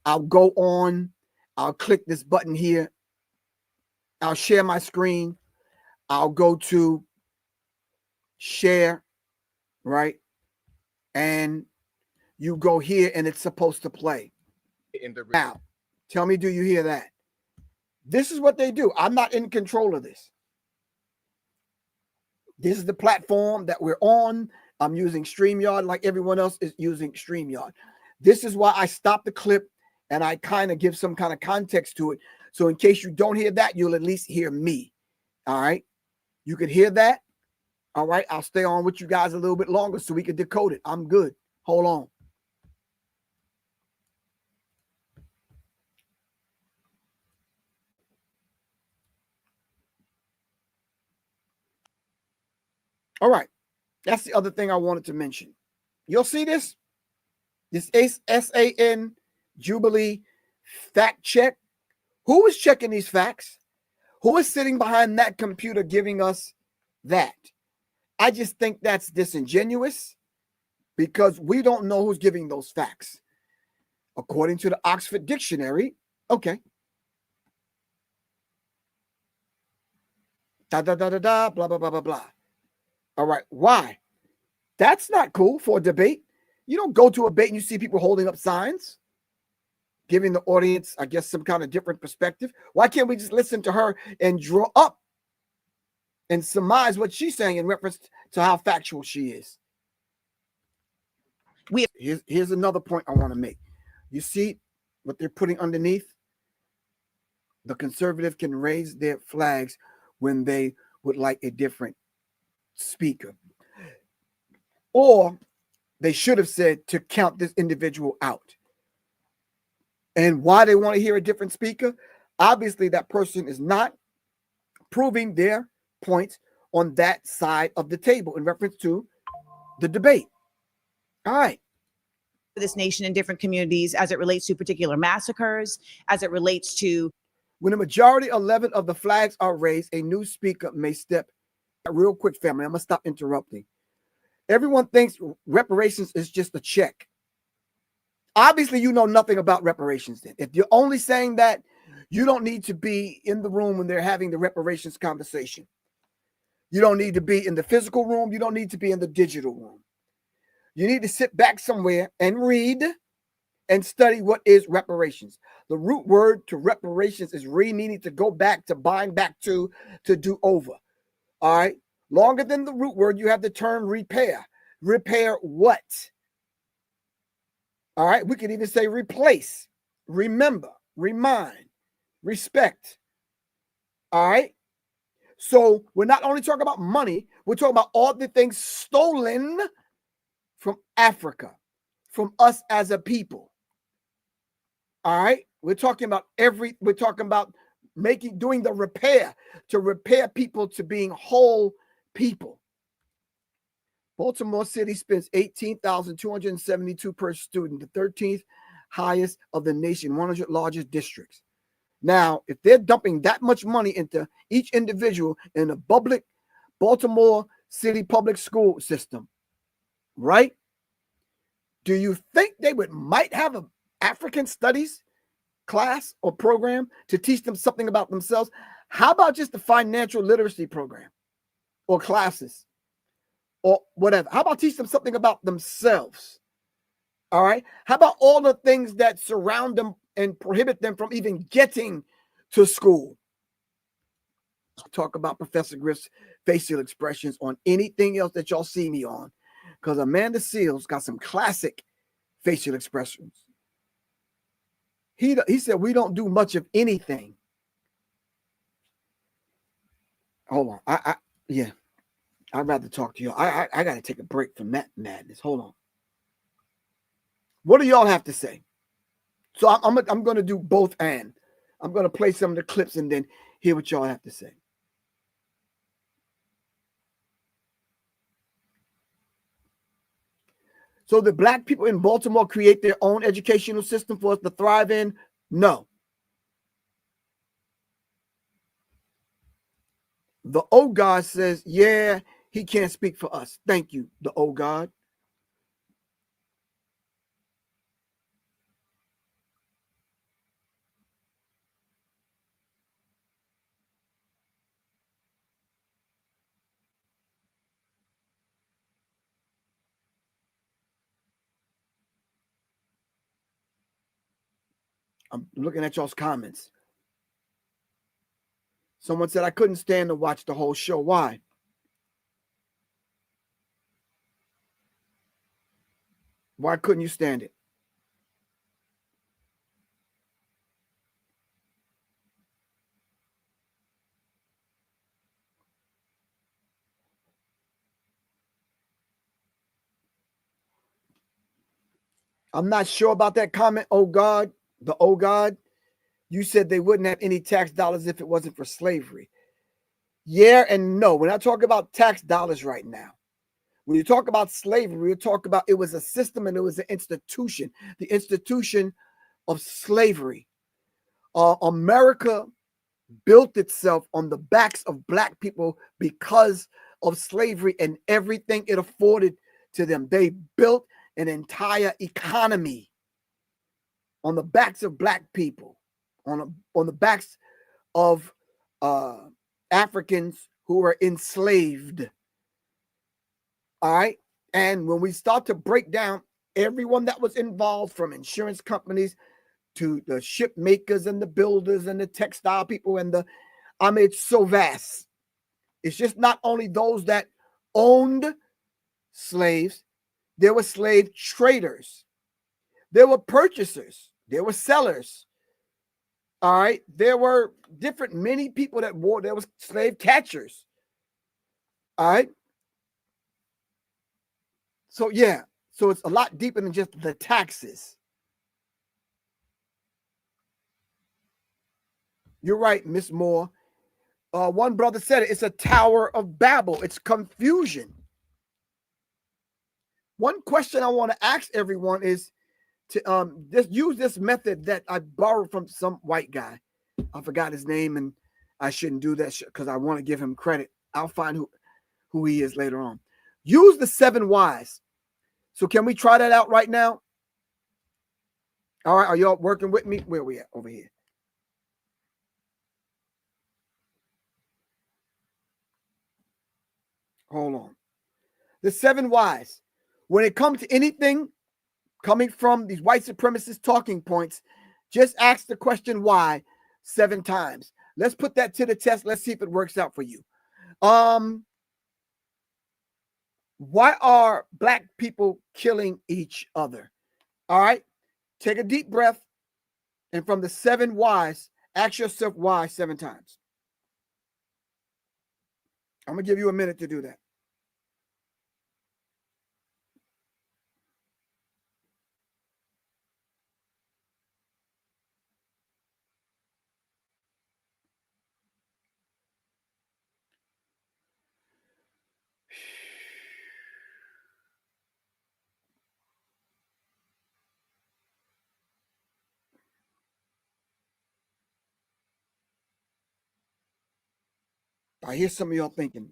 I'll go on, I'll click this button here, I'll share my screen, I'll go to share, right? And you go here and it's supposed to play. Now, tell me, do you hear that? This is what they do. I'm not in control of this. This is the platform that we're on. I'm using StreamYard like everyone else is using StreamYard. This is why I stopped the clip and I kind of give some kind of context to it. So in case you don't hear that, you'll at least hear me. All right. You could hear that. All right. I'll stay on with you guys a little bit longer so we can decode it. I'm good. Hold on. All right. That's the other thing I wanted to mention. You'll see this. This SAN Jubilee fact check. Who is checking these facts? Who is sitting behind that computer giving us that? I just think that's disingenuous because we don't know who's giving those facts. According to the Oxford Dictionary, okay. Blah, blah, blah, blah, blah. All right. Why? That's not cool for a debate. You don't go to a debate and you see people holding up signs, giving the audience, I guess, some kind of different perspective. Why can't we just listen to her and draw up and surmise what she's saying in reference to how factual she is? Here's another point I want to make. You see what they're putting underneath? The conservative can raise their flags when they would like a different speaker. Or they should have said to count this individual out. And why they want to hear a different speaker? Obviously, that person is not proving their points on that side of the table in reference to the debate. All right. This nation in different communities as it relates to particular massacres, as it relates to when a majority 11 of the flags are raised, a new speaker may step. Real quick, family, I'm going to stop interrupting. Everyone thinks reparations is just a check. Obviously, you know nothing about reparations then. If you're only saying that, you don't need to be in the room when they're having the reparations conversation. You don't need to be in the physical room. You don't need to be in the digital room. You need to sit back somewhere and read and study what is reparations. The root word to reparations is meaning to go back, to bind back to do over. All right. Longer than the root word, you have the term repair. Repair what? All right. We could even say replace, remember, remind, respect. All right. So we're not only talking about money, we're talking about all the things stolen from Africa, from us as a people. All right. We're talking about doing the repair, to repair people to being whole people. Baltimore City spends $18,272 per student, the 13th highest of the nation, 100 largest districts. Now, if they're dumping that much money into each individual in the public Baltimore City public school system, right? Do you think they might have an African studies class or program to teach them something about themselves? How about just the financial literacy program or classes or whatever? How about teach them something about themselves? All right. How about all the things that surround them and prohibit them from even getting to school? I'll talk about Professor Griff's facial expressions on anything else that y'all see me on, because Amanda Seals got some classic facial expressions. He said we don't do much of anything. Hold on. Yeah. I'd rather talk to you. I got to take a break from that madness. Hold on. What do y'all have to say? So I'm going to do both, and I'm going to play some of the clips and then hear what y'all have to say. So the black people in Baltimore create their own educational system for us to thrive in? No. The old God says, yeah, he can't speak for us. Thank you, the old God. I'm looking at y'all's comments. Someone said I couldn't stand to watch the whole show. Why? Why couldn't you stand it? I'm not sure about that comment. Oh God, the oh God, you said they wouldn't have any tax dollars if it wasn't for slavery. Yeah and no. We're not talking about tax dollars right now. When you talk about slavery, you talk about it was a system and it was an institution, the institution of slavery. America built itself on the backs of black people because of slavery and everything it afforded to them. They built an entire economy on the backs of black people, on the backs of Africans who were enslaved. All right. And when we start to break down everyone that was involved, from insurance companies to the ship makers and the builders and the textile people it's so vast. It's just not only those that owned slaves. There were slave traders. There were purchasers. There were sellers. All right. There were many people that wore, there was slave catchers. All right. So, yeah. So it's a lot deeper than just the taxes. You're right, Miss Moore. One brother said it. It's a Tower of Babel. It's confusion. One question I want to ask everyone is to just use this method that I borrowed from some white guy. I forgot his name, and I shouldn't do that because I want to give him credit. I'll find who he is later on. Use the 7 whys. So can we try that out right now? All right. Are y'all working with me? Where are we at? Over here. Hold on. The 7 whys. When it comes to anything coming from these white supremacist talking points, just ask the question why 7 times. Let's put that to the test. Let's see if it works out for you. Why are black people killing each other? All right. Take a deep breath. And from the 7 whys, ask yourself why 7 times. I'm going to give you a minute to do that. I hear some of y'all thinking,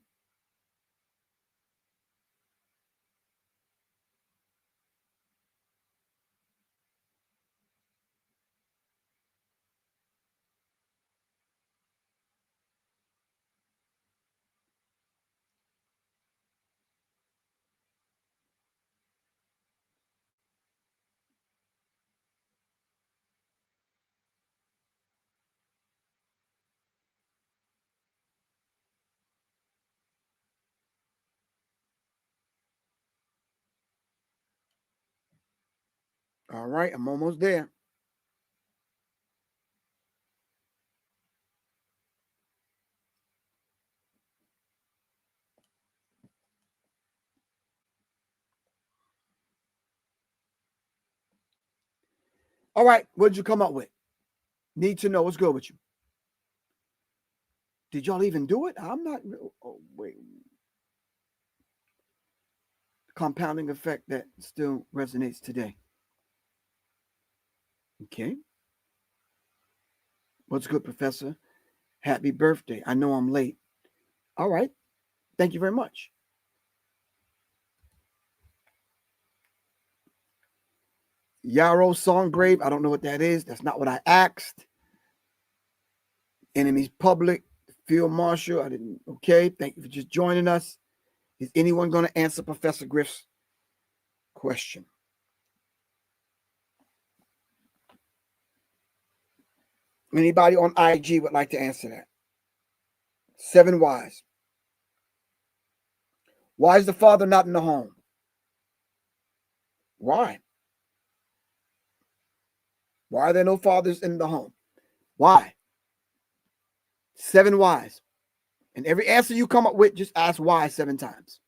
all right, I'm almost there. All right, what did you come up with? Need to know what's good with you. Did y'all even do it? I'm not. Oh, wait. Compounding effect that still resonates today. Okay. What's good, Professor? Happy birthday. I know I'm late. All right. Thank you very much. Yarrow Song Brave. I don't know what that is. That's not what I asked. Enemies Public. Field Marshal. I didn't. Okay. Thank you for just joining us. Is anyone going to answer Professor Griff's question? Anybody on IG would like to answer that? 7 whys. Why is the father not in the home? Why? Why are there no fathers in the home? Why? 7 whys. And every answer you come up with, just ask why 7 times.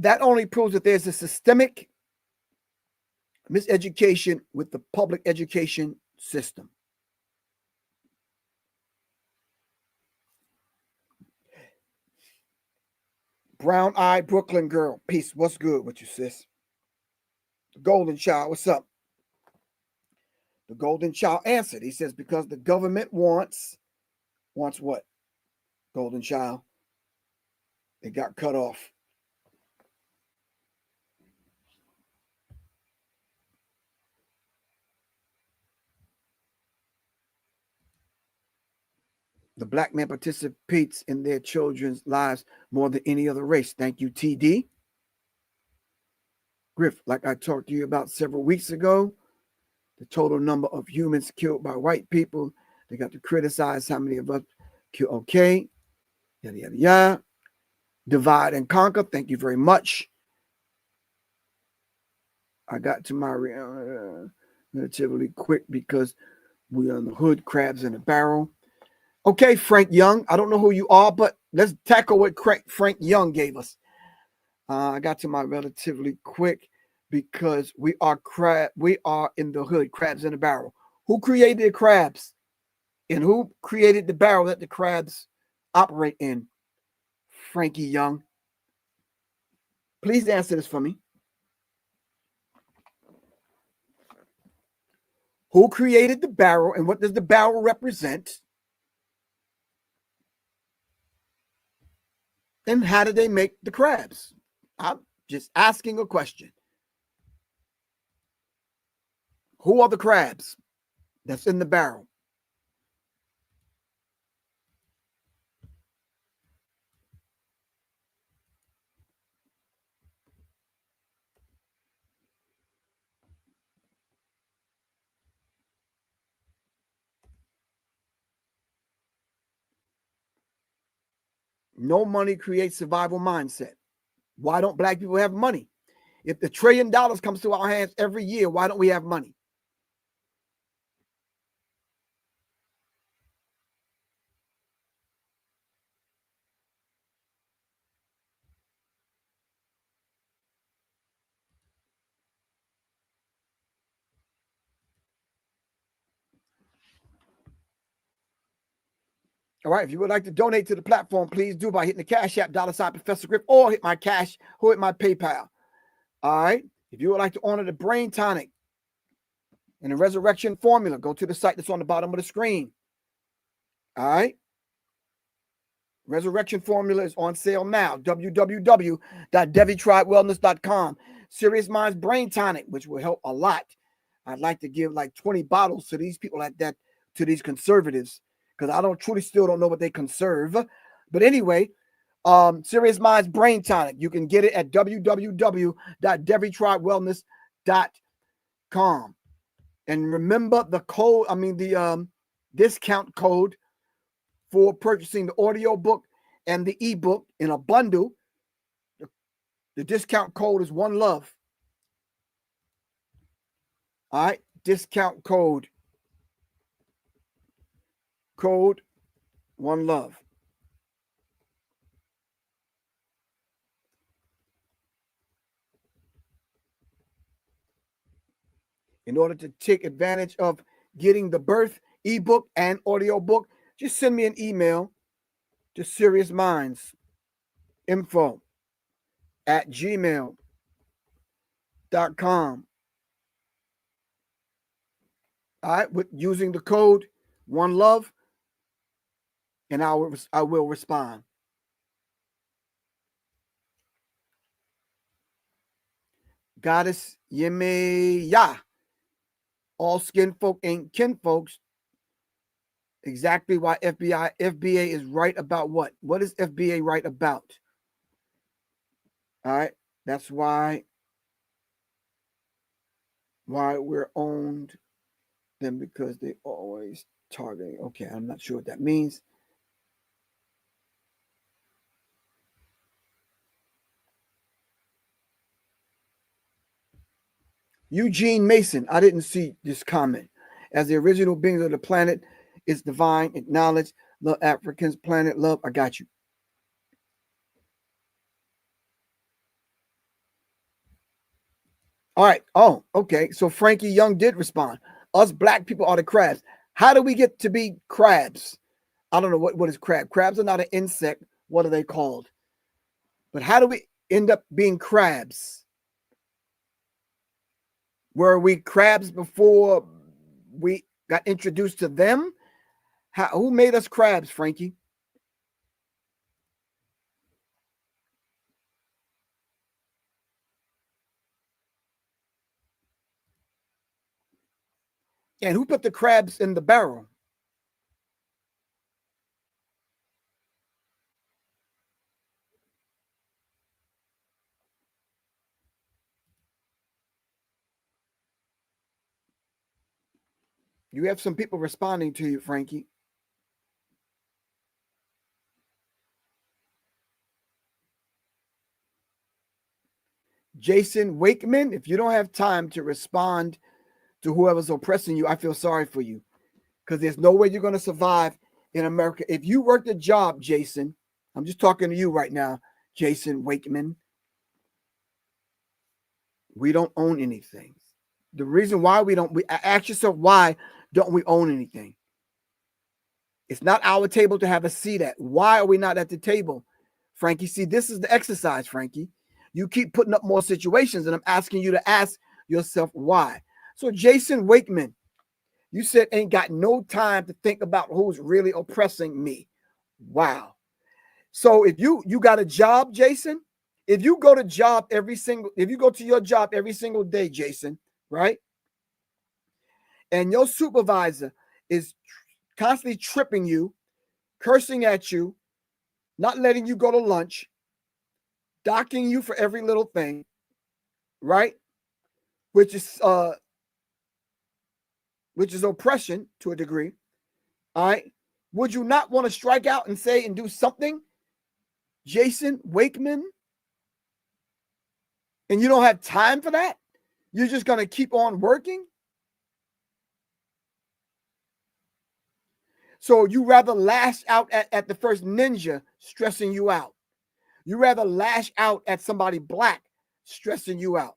That only proves that there's a systemic miseducation with the public education system. Brown-eyed Brooklyn girl. Peace. What's good with you, sis? The Golden Child. What's up? The Golden Child answered. He says, because the government wants what? Golden Child. It got cut off. The black man participates in their children's lives more than any other race. Thank you, TD. Griff, like I talked to you about several weeks ago, the total number of humans killed by white people, they got to criticize how many of us kill. Okay, yada, yada, yada. Divide and conquer. Thank you very much. I got to my relatively quick because we are in the hood, crabs in a barrel. Okay, Frank Young. I don't know who you are, but let's tackle what Frank Young gave us. I got to my relatively quick because we are in the hood, crabs in a barrel. Who created the crabs? And who created the barrel that the crabs operate in? Frankie Young. Please answer this for me. Who created the barrel and what does the barrel represent? And how did they make the crabs? I'm just asking a question. Who are the crabs that's in the barrel? No money creates survival mindset. Why don't black people have money? If the $1 trillion comes to our hands every year, why don't we have money? All right. If you would like to donate to the platform, please do by hitting the Cash App, $ Professor Griff, or hit my cash, or hit my PayPal. All right. If you would like to honor the brain tonic and the resurrection formula, go to the site that's on the bottom of the screen. All right. Resurrection formula is on sale now. www.devitribewellness.com. Serious Minds Brain Tonic, which will help a lot. I'd like to give like 20 bottles to these people like that, to these conservatives, because I still don't know what they conserve. But anyway, Serious Minds Brain Tonic. You can get it at www.devitribewellness.com. And remember the discount code for purchasing the audio book and the ebook in a bundle. The discount code is One Love. All right, discount code One Love. In order to take advantage of getting the birth ebook and audio book, just send me an email to seriousminds@gmail.com. All right, with using the code One Love, and I will respond. Goddess Yemeya. All skin folk ain't kin folks. Exactly why FBA is right about what? What is FBA right about? All right, that's why we're owned them, because they always targeting. Okay, I'm not sure what that means. Eugene Mason, I didn't see this comment. As the original beings of the planet is divine, acknowledge, love Africans, planet love. I got you. All right. Oh, okay. So Frankie Young did respond. Us black people are the crabs. How do we get to be crabs? I don't know what is crab. Crabs are not an insect. What are they called? But how do we end up being crabs? Were we crabs before we got introduced to them? Who made us crabs, Frankie? And who put the crabs in the barrel? You have some people responding to you, Frankie. Jason Wakeman, if you don't have time to respond to whoever's oppressing you, I feel sorry for you, because there's no way you're going to survive in America. If you worked a job, Jason, I'm just talking to you right now, Jason Wakeman, we don't own anything. The reason why ask yourself, why don't we own anything? It's not our table to have a seat at. Why are we not at the table, Frankie? See, this is the exercise, Frankie. You keep putting up more situations, and I'm asking you to ask yourself why. So, Jason Wakeman, you said ain't got no time to think about who's really oppressing me. Wow. So if you got a job, Jason, if you go to your job every single day, Jason, right? And your supervisor is constantly tripping you, cursing at you, not letting you go to lunch, docking you for every little thing, right? Which is oppression to a degree. All right. Would you not want to strike out and say and do something Jason Wakeman, and you don't have time for that? You're just going to keep on working? So you rather lash out at the first ninja stressing you out. You rather lash out at somebody black stressing you out.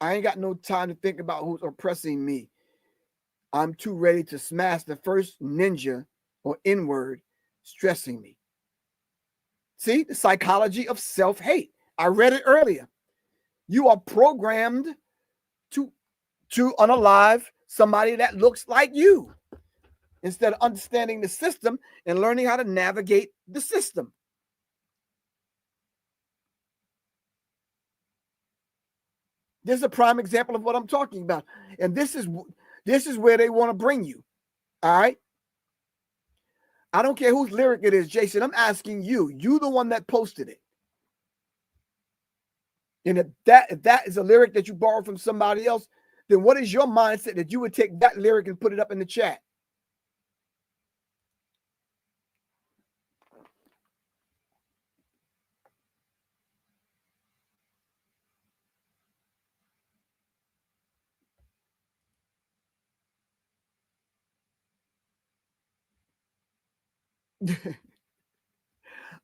I ain't got no time to think about who's oppressing me. I'm too ready to smash the first ninja or N-word stressing me. See, the psychology of self-hate. I read it earlier. You are programmed to unalive somebody that looks like you instead of understanding the system and learning how to navigate the system. This is a prime example of what I'm talking about. And this is where they want to bring you. All right. I don't care whose lyric it is, Jason. I'm asking you. You the one that posted it. And if that is a lyric that you borrowed from somebody else, then what is your mindset that you would take that lyric and put it up in the chat?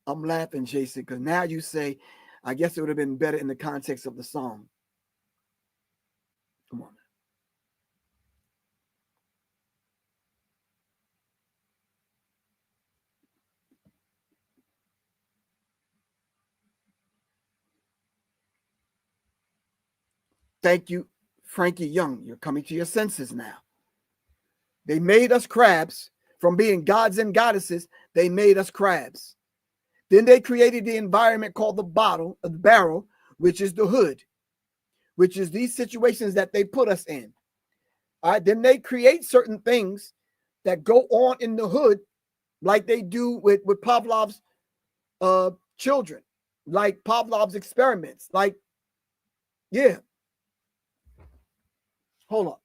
I'm laughing, Jason, because now you say, I guess it would have been better in the context of the song. Come on. Thank you, Frankie Young. You're coming to your senses now. They made us crabs. From being gods and goddesses, they made us crabs. Then they created the environment called the barrel, which is the hood, which is these situations that they put us in. All right. Then they create certain things that go on in the hood, like they do with Pavlov's children, like Pavlov's experiments. Like, yeah. Hold on.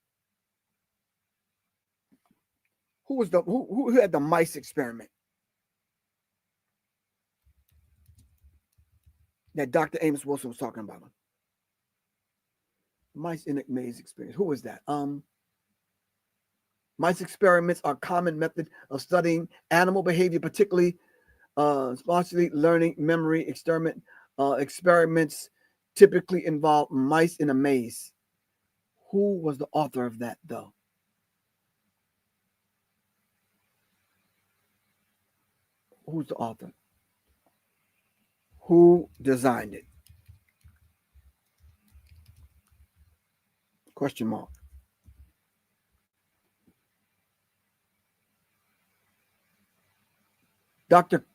Who had the mice experiment that Dr. Amos Wilson was talking about? Mice in a maze experience. Who was that? Mice experiments are a common method of studying animal behavior, particularly spontaneous learning, memory experiments typically involve mice in a maze. Who was the author of that, though? Who's the author? Who designed it? Question mark. Dr.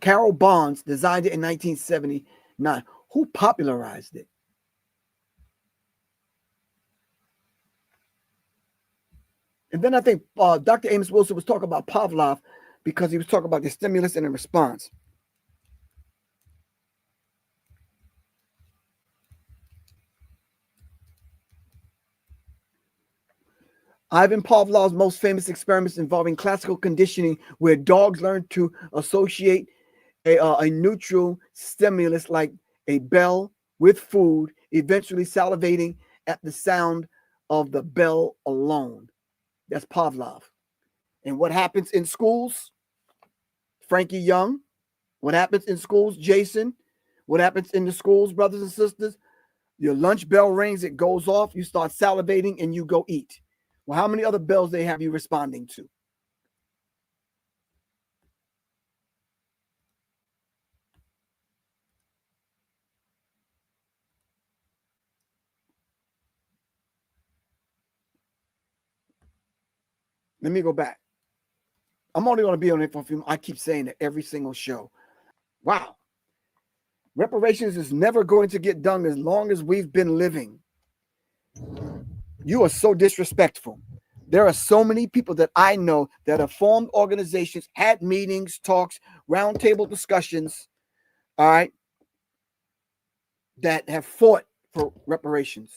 Carol Barnes designed it in 1979. Who popularized it? And then I think Dr. Amos Wilson was talking about Pavlov because he was talking about the stimulus and the response. Ivan Pavlov's most famous experiments involving classical conditioning, where dogs learn to associate a neutral stimulus like a bell with food, eventually salivating at the sound of the bell alone. That's Pavlov. And what happens in schools? Frankie Young. What happens in schools? Jason. What happens in the schools, brothers and sisters? Your lunch bell rings, it goes off, you start salivating, and you go eat. Well, how many other bells they have you responding to? Let me go back. I'm only going to be on it for a few. I keep saying it every single show. Wow. Reparations is never going to get done as long as we've been living. You are so disrespectful. There are so many people that I know that have formed organizations, had meetings, talks, roundtable discussions, all right, that have fought for reparations.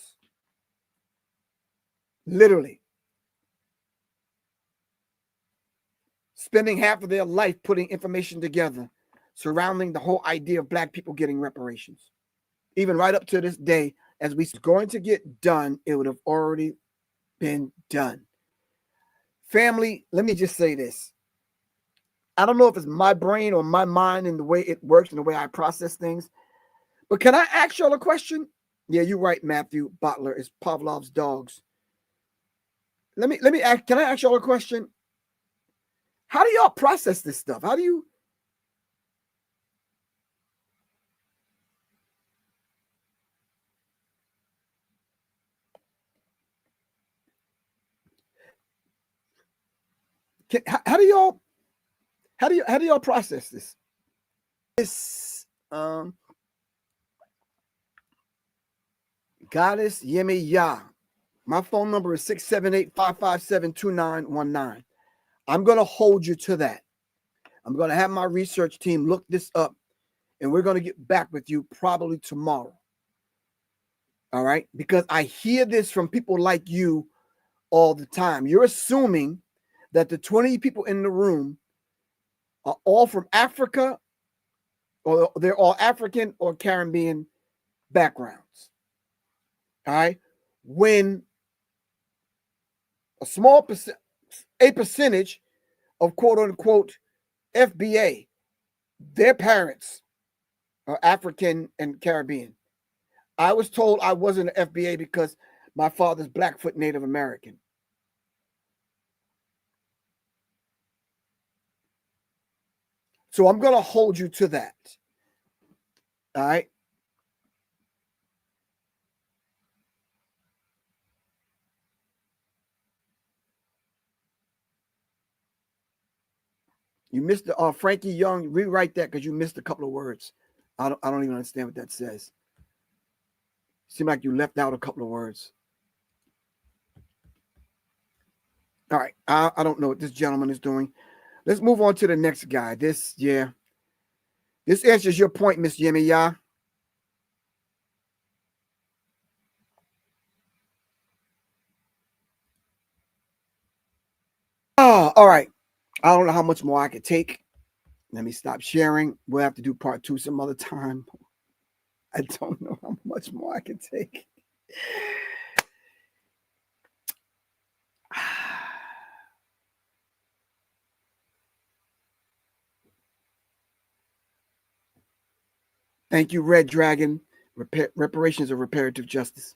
Literally. spending half of their life putting information together surrounding the whole idea of Black people getting reparations. Even right up to this day, as we going to get done, it would have already been done. Family, let me just say this. I don't know if it's my brain or my mind and the way it works and the way I process things, but can I ask y'all a question? Yeah, you're right, Matthew Butler. It's Pavlov's dogs. Let me ask, can I ask y'all a question? How do y'all process this stuff? How do you how do y'all process this? This Goddess Yemi Ya. My phone number is 678-557-2919. I'm going to hold you to that. I'm going to have my research team look this up, and we're going to get back with you probably tomorrow. All right? Because I hear this from people like you all the time. You're assuming that the 20 people in the room are all from Africa, or they're all African or Caribbean backgrounds. All right? When a percentage of quote unquote FBA, their parents are African and Caribbean. I was told I wasn't an FBA because my father's Blackfoot Native American. So I'm going to hold you to that. All right. You missed the Frankie Young. Rewrite that because you missed a couple of words. I don't even understand what that says. Seemed like you left out a couple of words. All right. I don't know what this gentleman is doing. Let's move on to the next guy. This answers your point, Miss Yemi Ya. Oh, all right. I don't know how much more I could take. Let me stop sharing. We'll have to do part 2 some other time. I don't know how much more I can take. Thank you, Red Dragon. Reparations of reparative justice.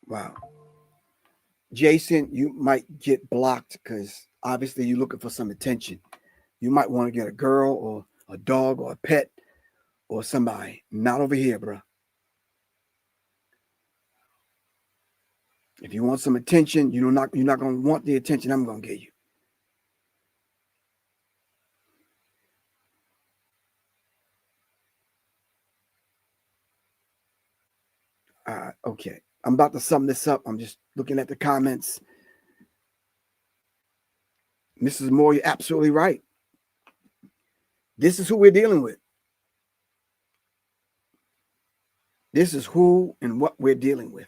Wow. Jason, you might get blocked because obviously you're looking for some attention. You might want to get a girl or a dog or a pet or somebody. Not over here, bro. If you want some attention, you're not going to want the attention I'm going to give you. Okay. I'm about to sum this up. I'm just looking at the comments. Mrs. Moore, you're absolutely right. This is who we're dealing with. This is who and what we're dealing with.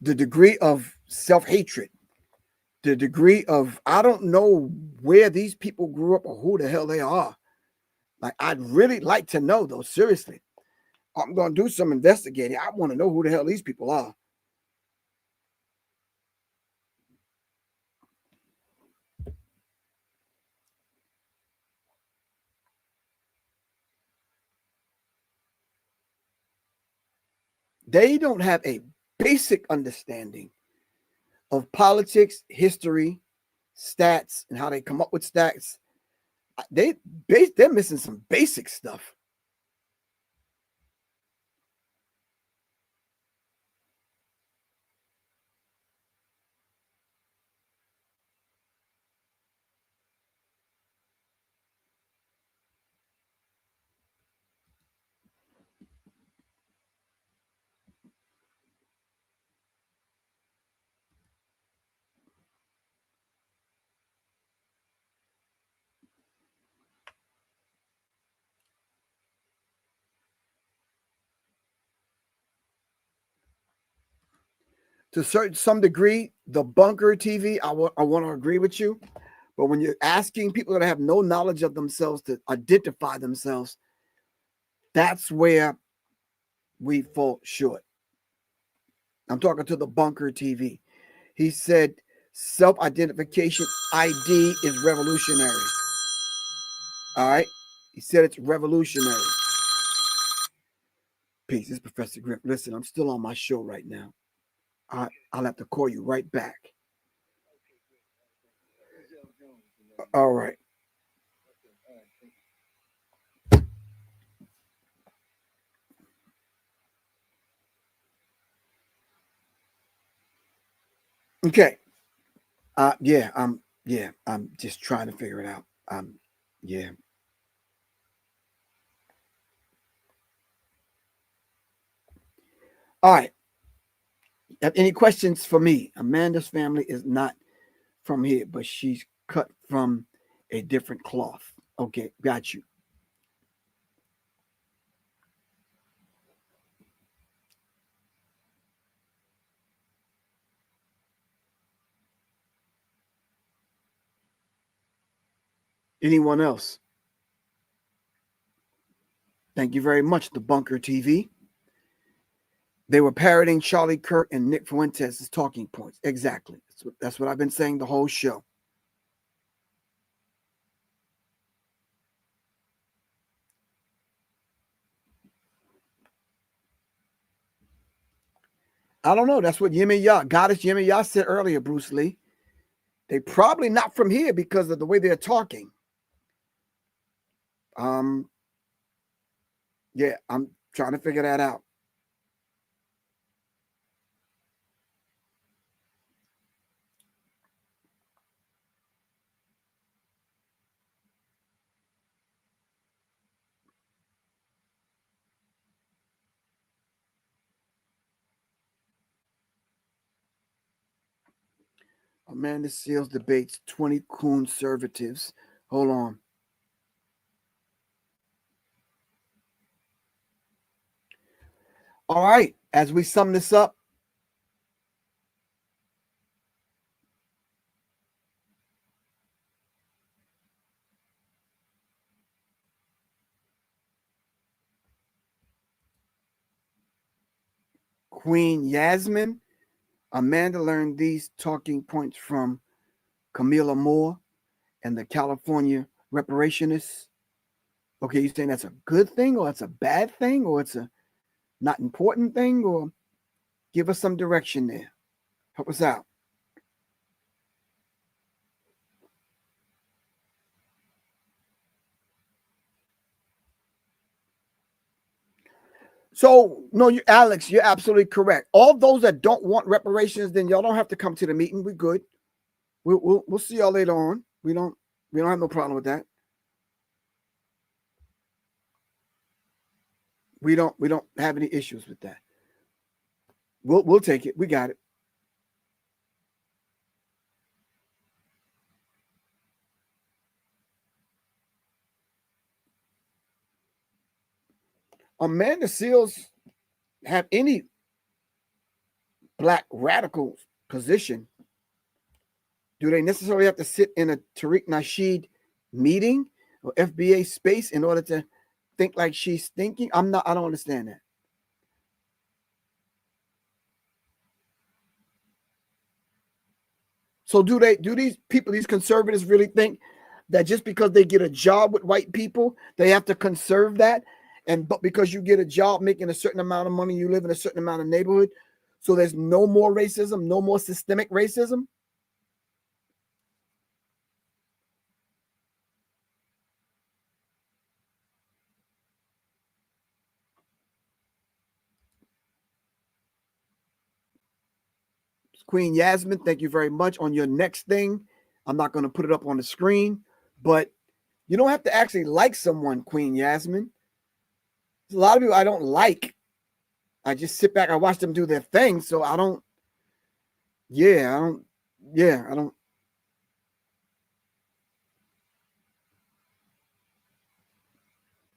The degree of self-hatred, the degree of, I don't know where these people grew up or who the hell they are. Like, I'd really like to know, though, seriously. I'm going to do some investigating. I want to know who the hell these people are. They don't have a basic understanding of politics, history, stats, and how they come up with stats. They're missing some basic stuff. to some degree, the bunker TV, I want to agree with you. But when you're asking people that have no knowledge of themselves to identify themselves, that's where we fall short. I'm talking to the bunker TV. He said self-identification ID is revolutionary. All right. He said it's revolutionary. Peace. This is Professor Griff. Listen, I'm still on my show right now. I'll have to call you right back. All right. Okay. I'm just trying to figure it out. Yeah. All right. Have any questions for me? Amanda's family is not from here, but she's cut from a different cloth. Okay, got you. Anyone else? Thank you very much, the Bunker TV. They were parroting Charlie Kirk and Nick Fuentes' talking points. Exactly. That's what I've been saying the whole show. I don't know. That's what Yimmy Yah, Goddess Yimmy Yah said earlier, Bruce Lee. They probably not from here because of the way they're talking. Yeah, I'm trying to figure that out. Amanda Seals debates 20 conservatives. Hold on. All right, as we sum this up, Queen Yasmin, Amanda learned these talking points from Camilla Moore and the California reparationists. Okay, you saying that's a good thing or it's a bad thing or it's a not important thing, or give us some direction there. Help us out. So, no, Alex, you're absolutely correct. All those that don't want reparations, then y'all don't have to come to the meeting. We're good. We'll see y'all later on. We don't have no problem with that. We don't have any issues with that. We'll take it. We got it. Amanda Seals have any black radical position? Do they necessarily have to sit in a Tariq Nasheed meeting or FBA space in order to think like she's thinking? I don't understand that. So do these people, these conservatives, really think that just because they get a job with white people, they have to conserve that? But because you get a job making a certain amount of money, you live in a certain amount of neighborhood, so there's no more racism, no more systemic racism? Queen Yasmin, thank you very much. On your next thing, I'm not going to put it up on the screen, but you don't have to actually like someone, Queen Yasmin. There's a lot of people I don't like. I just sit back, I watch them do their thing, so I don't.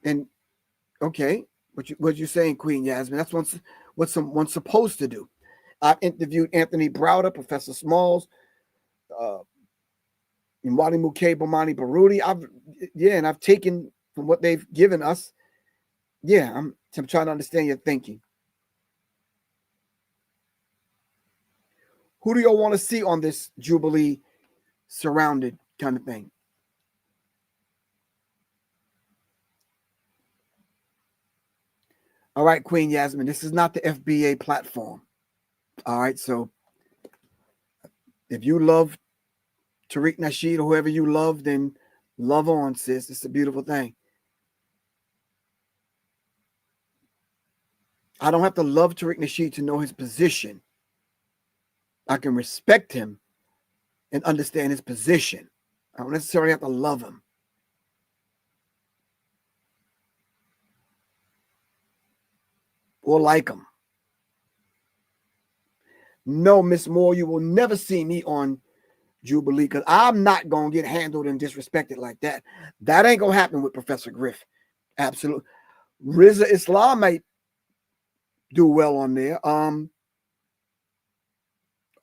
And okay, what you saying, Queen Yasmin? That's what someone's supposed to do. I've interviewed Anthony Browder, Professor Smalls, Mwali Muke, Bomani Baruti. And I've taken from what they've given us. Yeah, I'm trying to understand your thinking. Who do y'all want to see on this Jubilee surrounded kind of thing? All right, Queen Yasmin, this is not the FBA platform. All right, so if you love Tariq Nasheed or whoever you love, then love on, sis. It's a beautiful thing. I don't have to love Tariq Nasheed to know his position. I can respect him and understand his position. I don't necessarily have to love him. Or like him. No, Miss Moore, you will never see me on Jubilee because I'm not going to get handled and disrespected like that. That ain't going to happen with Professor Griff. Absolutely. Riza Islam might do well on there.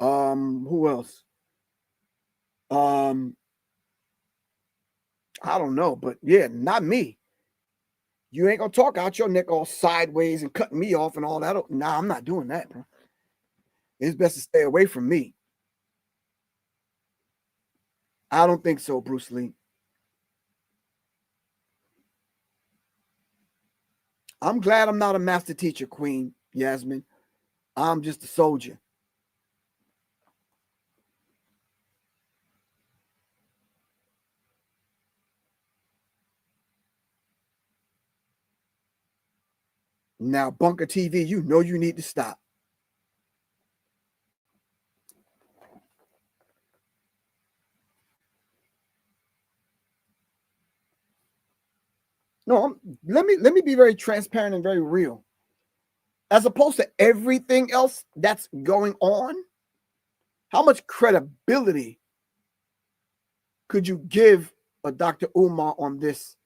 Who else? I don't know, but yeah, not me. You ain't gonna talk out your neck all sideways and cutting me off and all that. Nah, I'm not doing that, bro. It's best to stay away from me. I don't think so, Bruce Lee. I'm glad I'm not a master teacher, Queen Yasmin. I'm just a soldier. Now, Bunker TV, you know you need to stop. No, let me be very transparent and very real. As opposed to everything else that's going on, how much credibility could you give a Dr. Umar on this?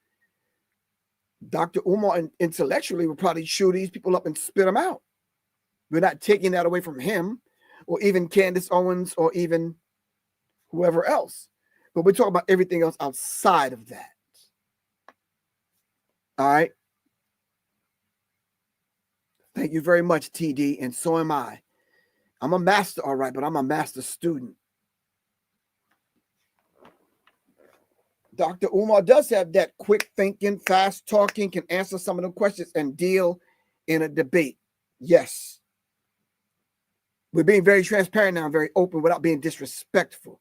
Dr. Umar intellectually would probably chew these people up and spit them out. We're not taking that away from him or even Candace Owens or even whoever else. But we're talking about everything else outside of that. All right. Thank you very much, TD. And so am I. I'm a master, all right, but I'm a master student. Dr. Umar does have that quick thinking, fast talking, can answer some of the questions and deal in a debate. Yes. We're being very transparent now, very open without being disrespectful.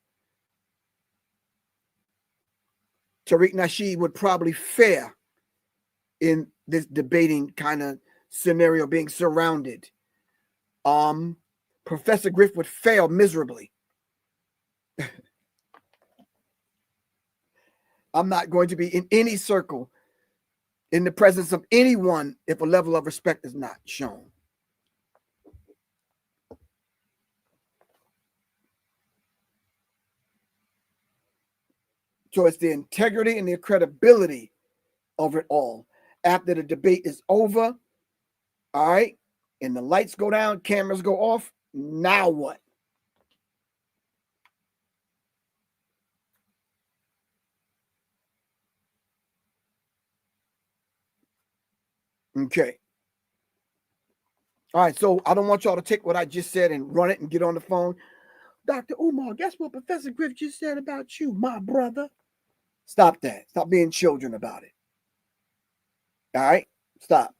Tariq Nasheed would probably fare in this debating kind of scenario, being surrounded. Professor Griff would fail miserably. I'm not going to be in any circle in the presence of anyone if a level of respect is not shown. So it's the integrity and the credibility of it all. After the debate is over, all right, and the lights go down, cameras go off, now what? Okay. All right, so I don't want y'all to take what I just said and run it and get on the phone. Dr. Umar, guess what Professor Griff just said about you, my brother? Stop that. Stop being children about it. All right? Stop.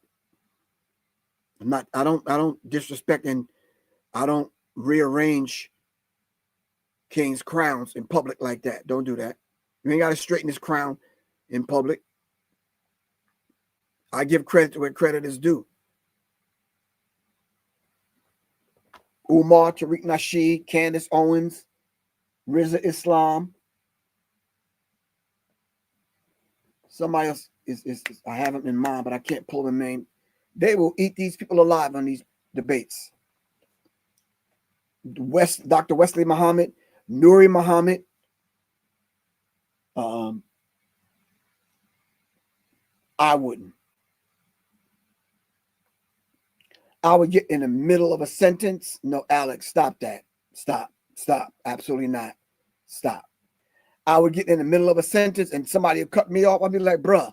I don't disrespect and I don't rearrange king's crowns in public like that. Don't do that. You ain't got to straighten his crown in public. I give credit to where credit is due. Umar, Tariq Nasheed, Candace Owens, Riza Islam. Somebody else is I have them in mind, but I can't pull the name. They will eat these people alive on these debates. Dr. Wesley Muhammad, Nuri Muhammad, I wouldn't. I would get in the middle of a sentence. No, Alex, stop that. Stop. Absolutely not. Stop. I would get in the middle of a sentence and somebody would cut me off. I'd be like, bruh,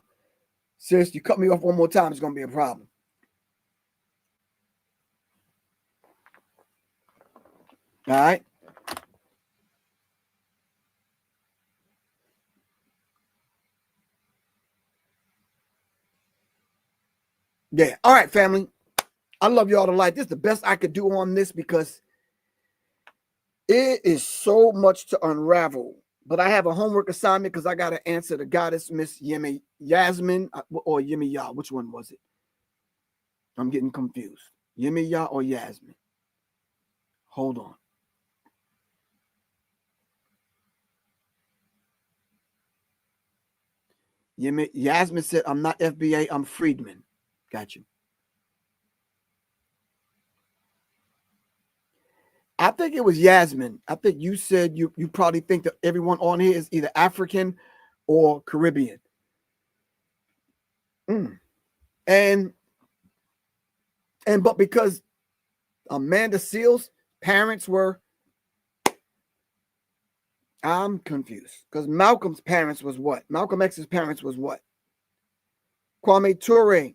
seriously, you cut me off one more time, it's going to be a problem. All right. Yeah. All right, family. I love y'all to life. This is the best I could do on this because it is so much to unravel. But I have a homework assignment because I got to answer the goddess, Miss Yasmin, or Yemi Ya. Which one was it? I'm getting confused. Yemi Ya or Yasmin? Hold on. Yasmin said, I'm not FBA, I'm Friedman. Got you. I think it was Yasmin. I think you said you probably think that everyone on here is either African or Caribbean. And but because Amanda Seals' parents were, I'm confused. Because Malcolm's parents was what? Malcolm X's parents was what? Kwame Ture,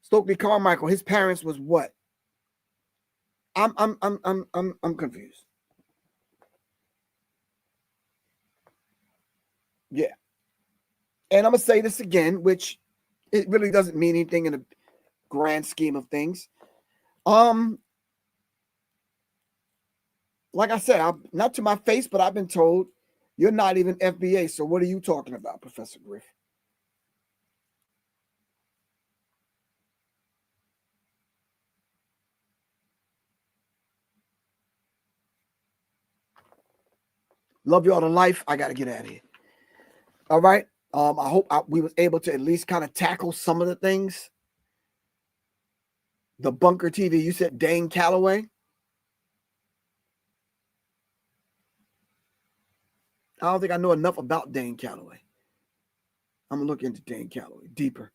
Stokely Carmichael, his parents was what? I'm confused. Yeah. And I'm gonna say this again, which it really doesn't mean anything in the grand scheme of things. Like I said, I'm not to my face, but I've been told you're not even FBA. So what are you talking about, Professor Griff? Love y'all to life. I got to get out of here. All right. I hope we was able to at least kind of tackle some of the things. The Bunker TV, you said Dane Calloway. I don't think I know enough about Dane Calloway. I'm going to look into Dane Calloway deeper.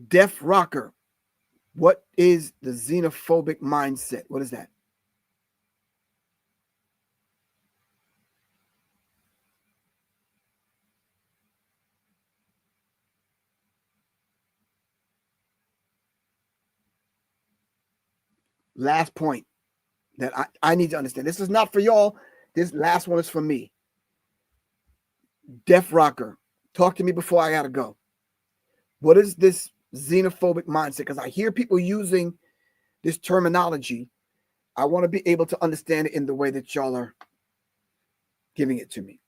Def Rocker. What is the xenophobic mindset? What is that? Last point that I need to understand. This is not for y'all. This last one is for me. Def Rocker, talk to me before I gotta go. What is this xenophobic mindset? Because I hear people using this terminology. I want to be able to understand it in the way that y'all are giving it to me.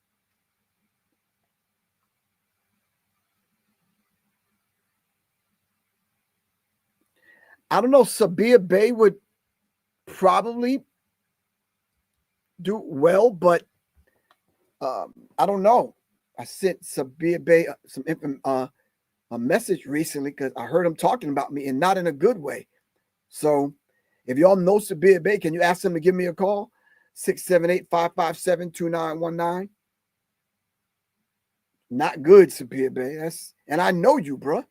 I don't know. Sabia Bay would probably do well, but I don't know. I sent Sabia Bay a message recently because I heard him talking about me and not in a good way. So if y'all know Sabia Bay, can you ask him to give me a call? 678-557-2919. Not good, Sabia Bay. And I know you, bro.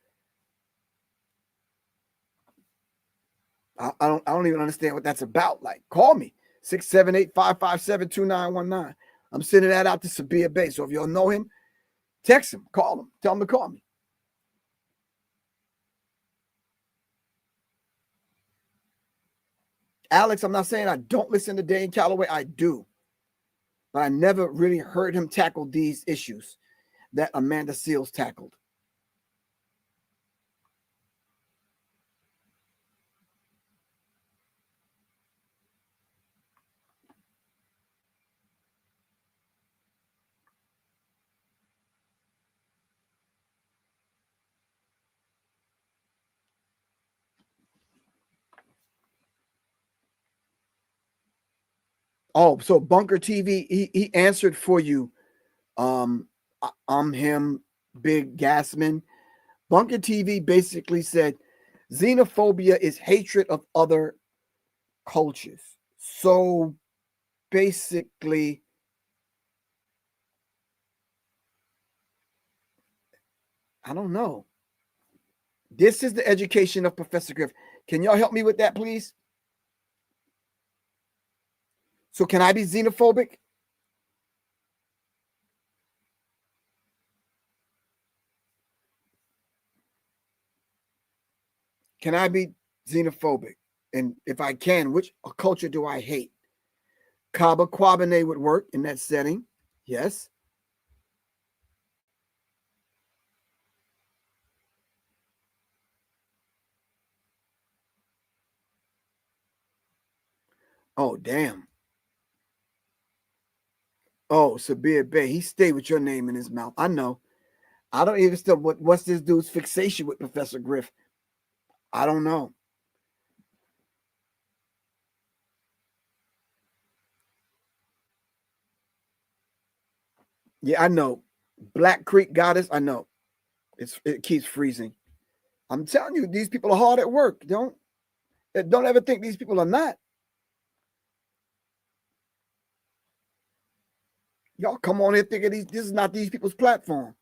I don't even understand what that's about. Like, call me. 678-557-2919. I'm sending that out to Sabia Bay. So if y'all know him, text him, call him, tell him to call me. Alex, I'm not saying I don't listen to Dane Calloway. I do. But I never really heard him tackle these issues that Amanda Seals tackled. Oh, so Bunker TV, he answered for you. I'm him, Big Gasman. Bunker TV basically said xenophobia is hatred of other cultures. So basically, I don't know. This is the education of Professor Griff. Can y'all help me with that, please? So can I be xenophobic? Can I be xenophobic? And if I can, which culture do I hate? Kaba Kwabene would work in that setting. Yes. Oh, damn. Oh, Sabir Bey. He stayed with your name in his mouth. I know. I don't even still what's this dude's fixation with Professor Griff? I don't know. Yeah, I know. Black Creek Goddess, I know. It keeps freezing. I'm telling you, these people are hard at work. Don't ever think these people are not. Y'all come on here thinking this is not these people's platform.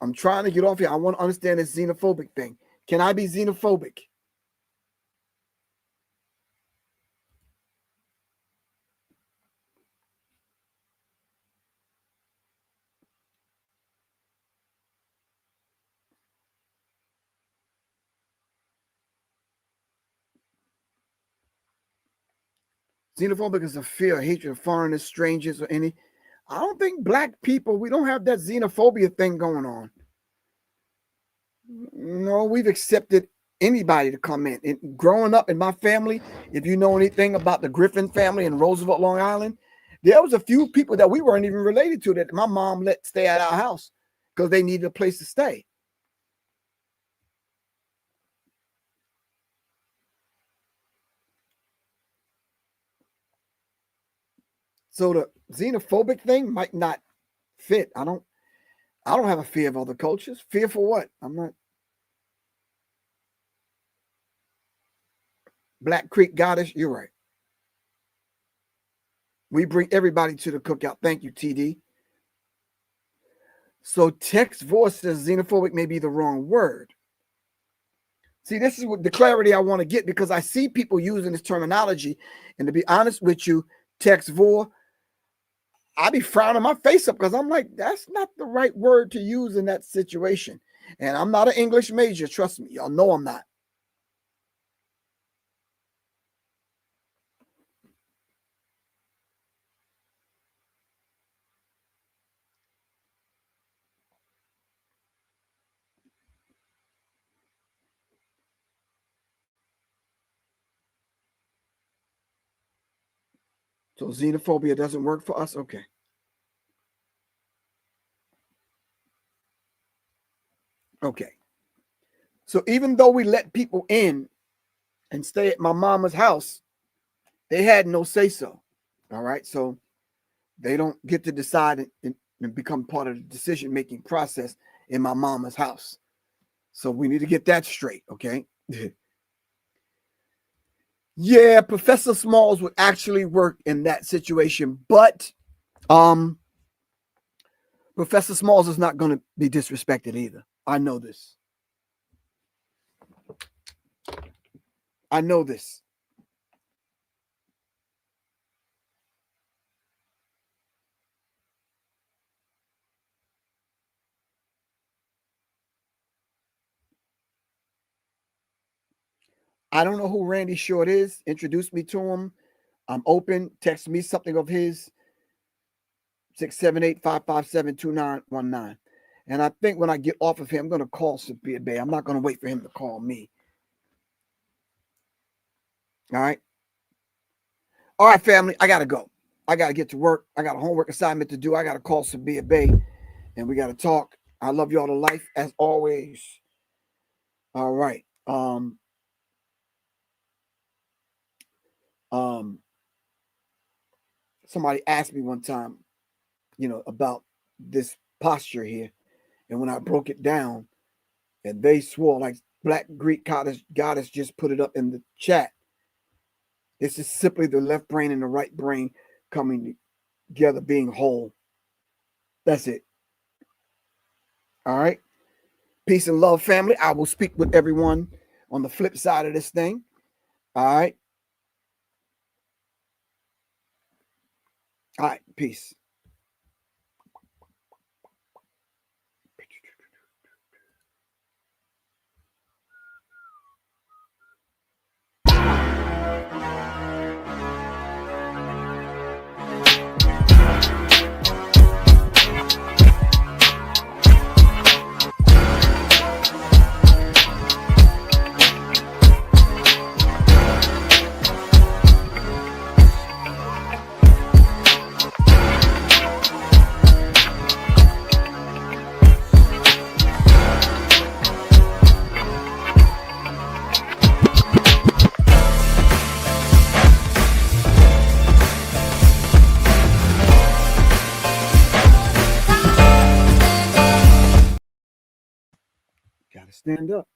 I'm trying to get off here. I want to understand this xenophobic thing. Can I be xenophobic? Xenophobic is a fear, hatred of foreigners, strangers, or any. I don't think black people, we don't have that xenophobia thing going on. No, we've accepted anybody to come in. And growing up in my family, if you know anything about the Griffin family in Roosevelt, Long Island, there was a few people that we weren't even related to that my mom let stay at our house because they needed a place to stay. So the xenophobic thing might not fit. I don't have a fear of other cultures. Fear for what? I'm not. Black Creek Goddess, you're right. We bring everybody to the cookout. Thank you, TD. So text voice says xenophobic may be the wrong word. See, this is what the clarity I want to get because I see people using this terminology. And to be honest with you, text vor, I be frowning my face up because I'm like, that's not the right word to use in that situation. And I'm not an English major, trust me. Y'all know I'm not. So xenophobia doesn't work for us? Okay. Okay. So even though we let people in and stay at my mama's house, they had no say so. All right. So they don't get to decide and become part of the decision making process in my mama's house. So we need to get that straight. Okay. Yeah, Professor Smalls would actually work in that situation, but Professor Smalls is not going to be disrespected either. I know this. I know this. I don't know who Randy Short is. Introduce me to him. I'm open. Text me something of his. 678-557-2919. And I think when I get off of him, I'm going to call Sophia Bay. I'm not going to wait for him to call me. All right. All right, family. I got to go. I got to get to work. I got a homework assignment to do. I got to call Sabia Bay and we got to talk. I love y'all to life as always. All right. Somebody asked me one time, about this posture here. And when I broke it down, and they swore, like Black Greek goddess just put it up in the chat. This is simply the left brain and the right brain coming together, being whole. That's it. All right. Peace and love, family. I will speak with everyone on the flip side of this thing. All right. All right. Peace. Gotta stand up.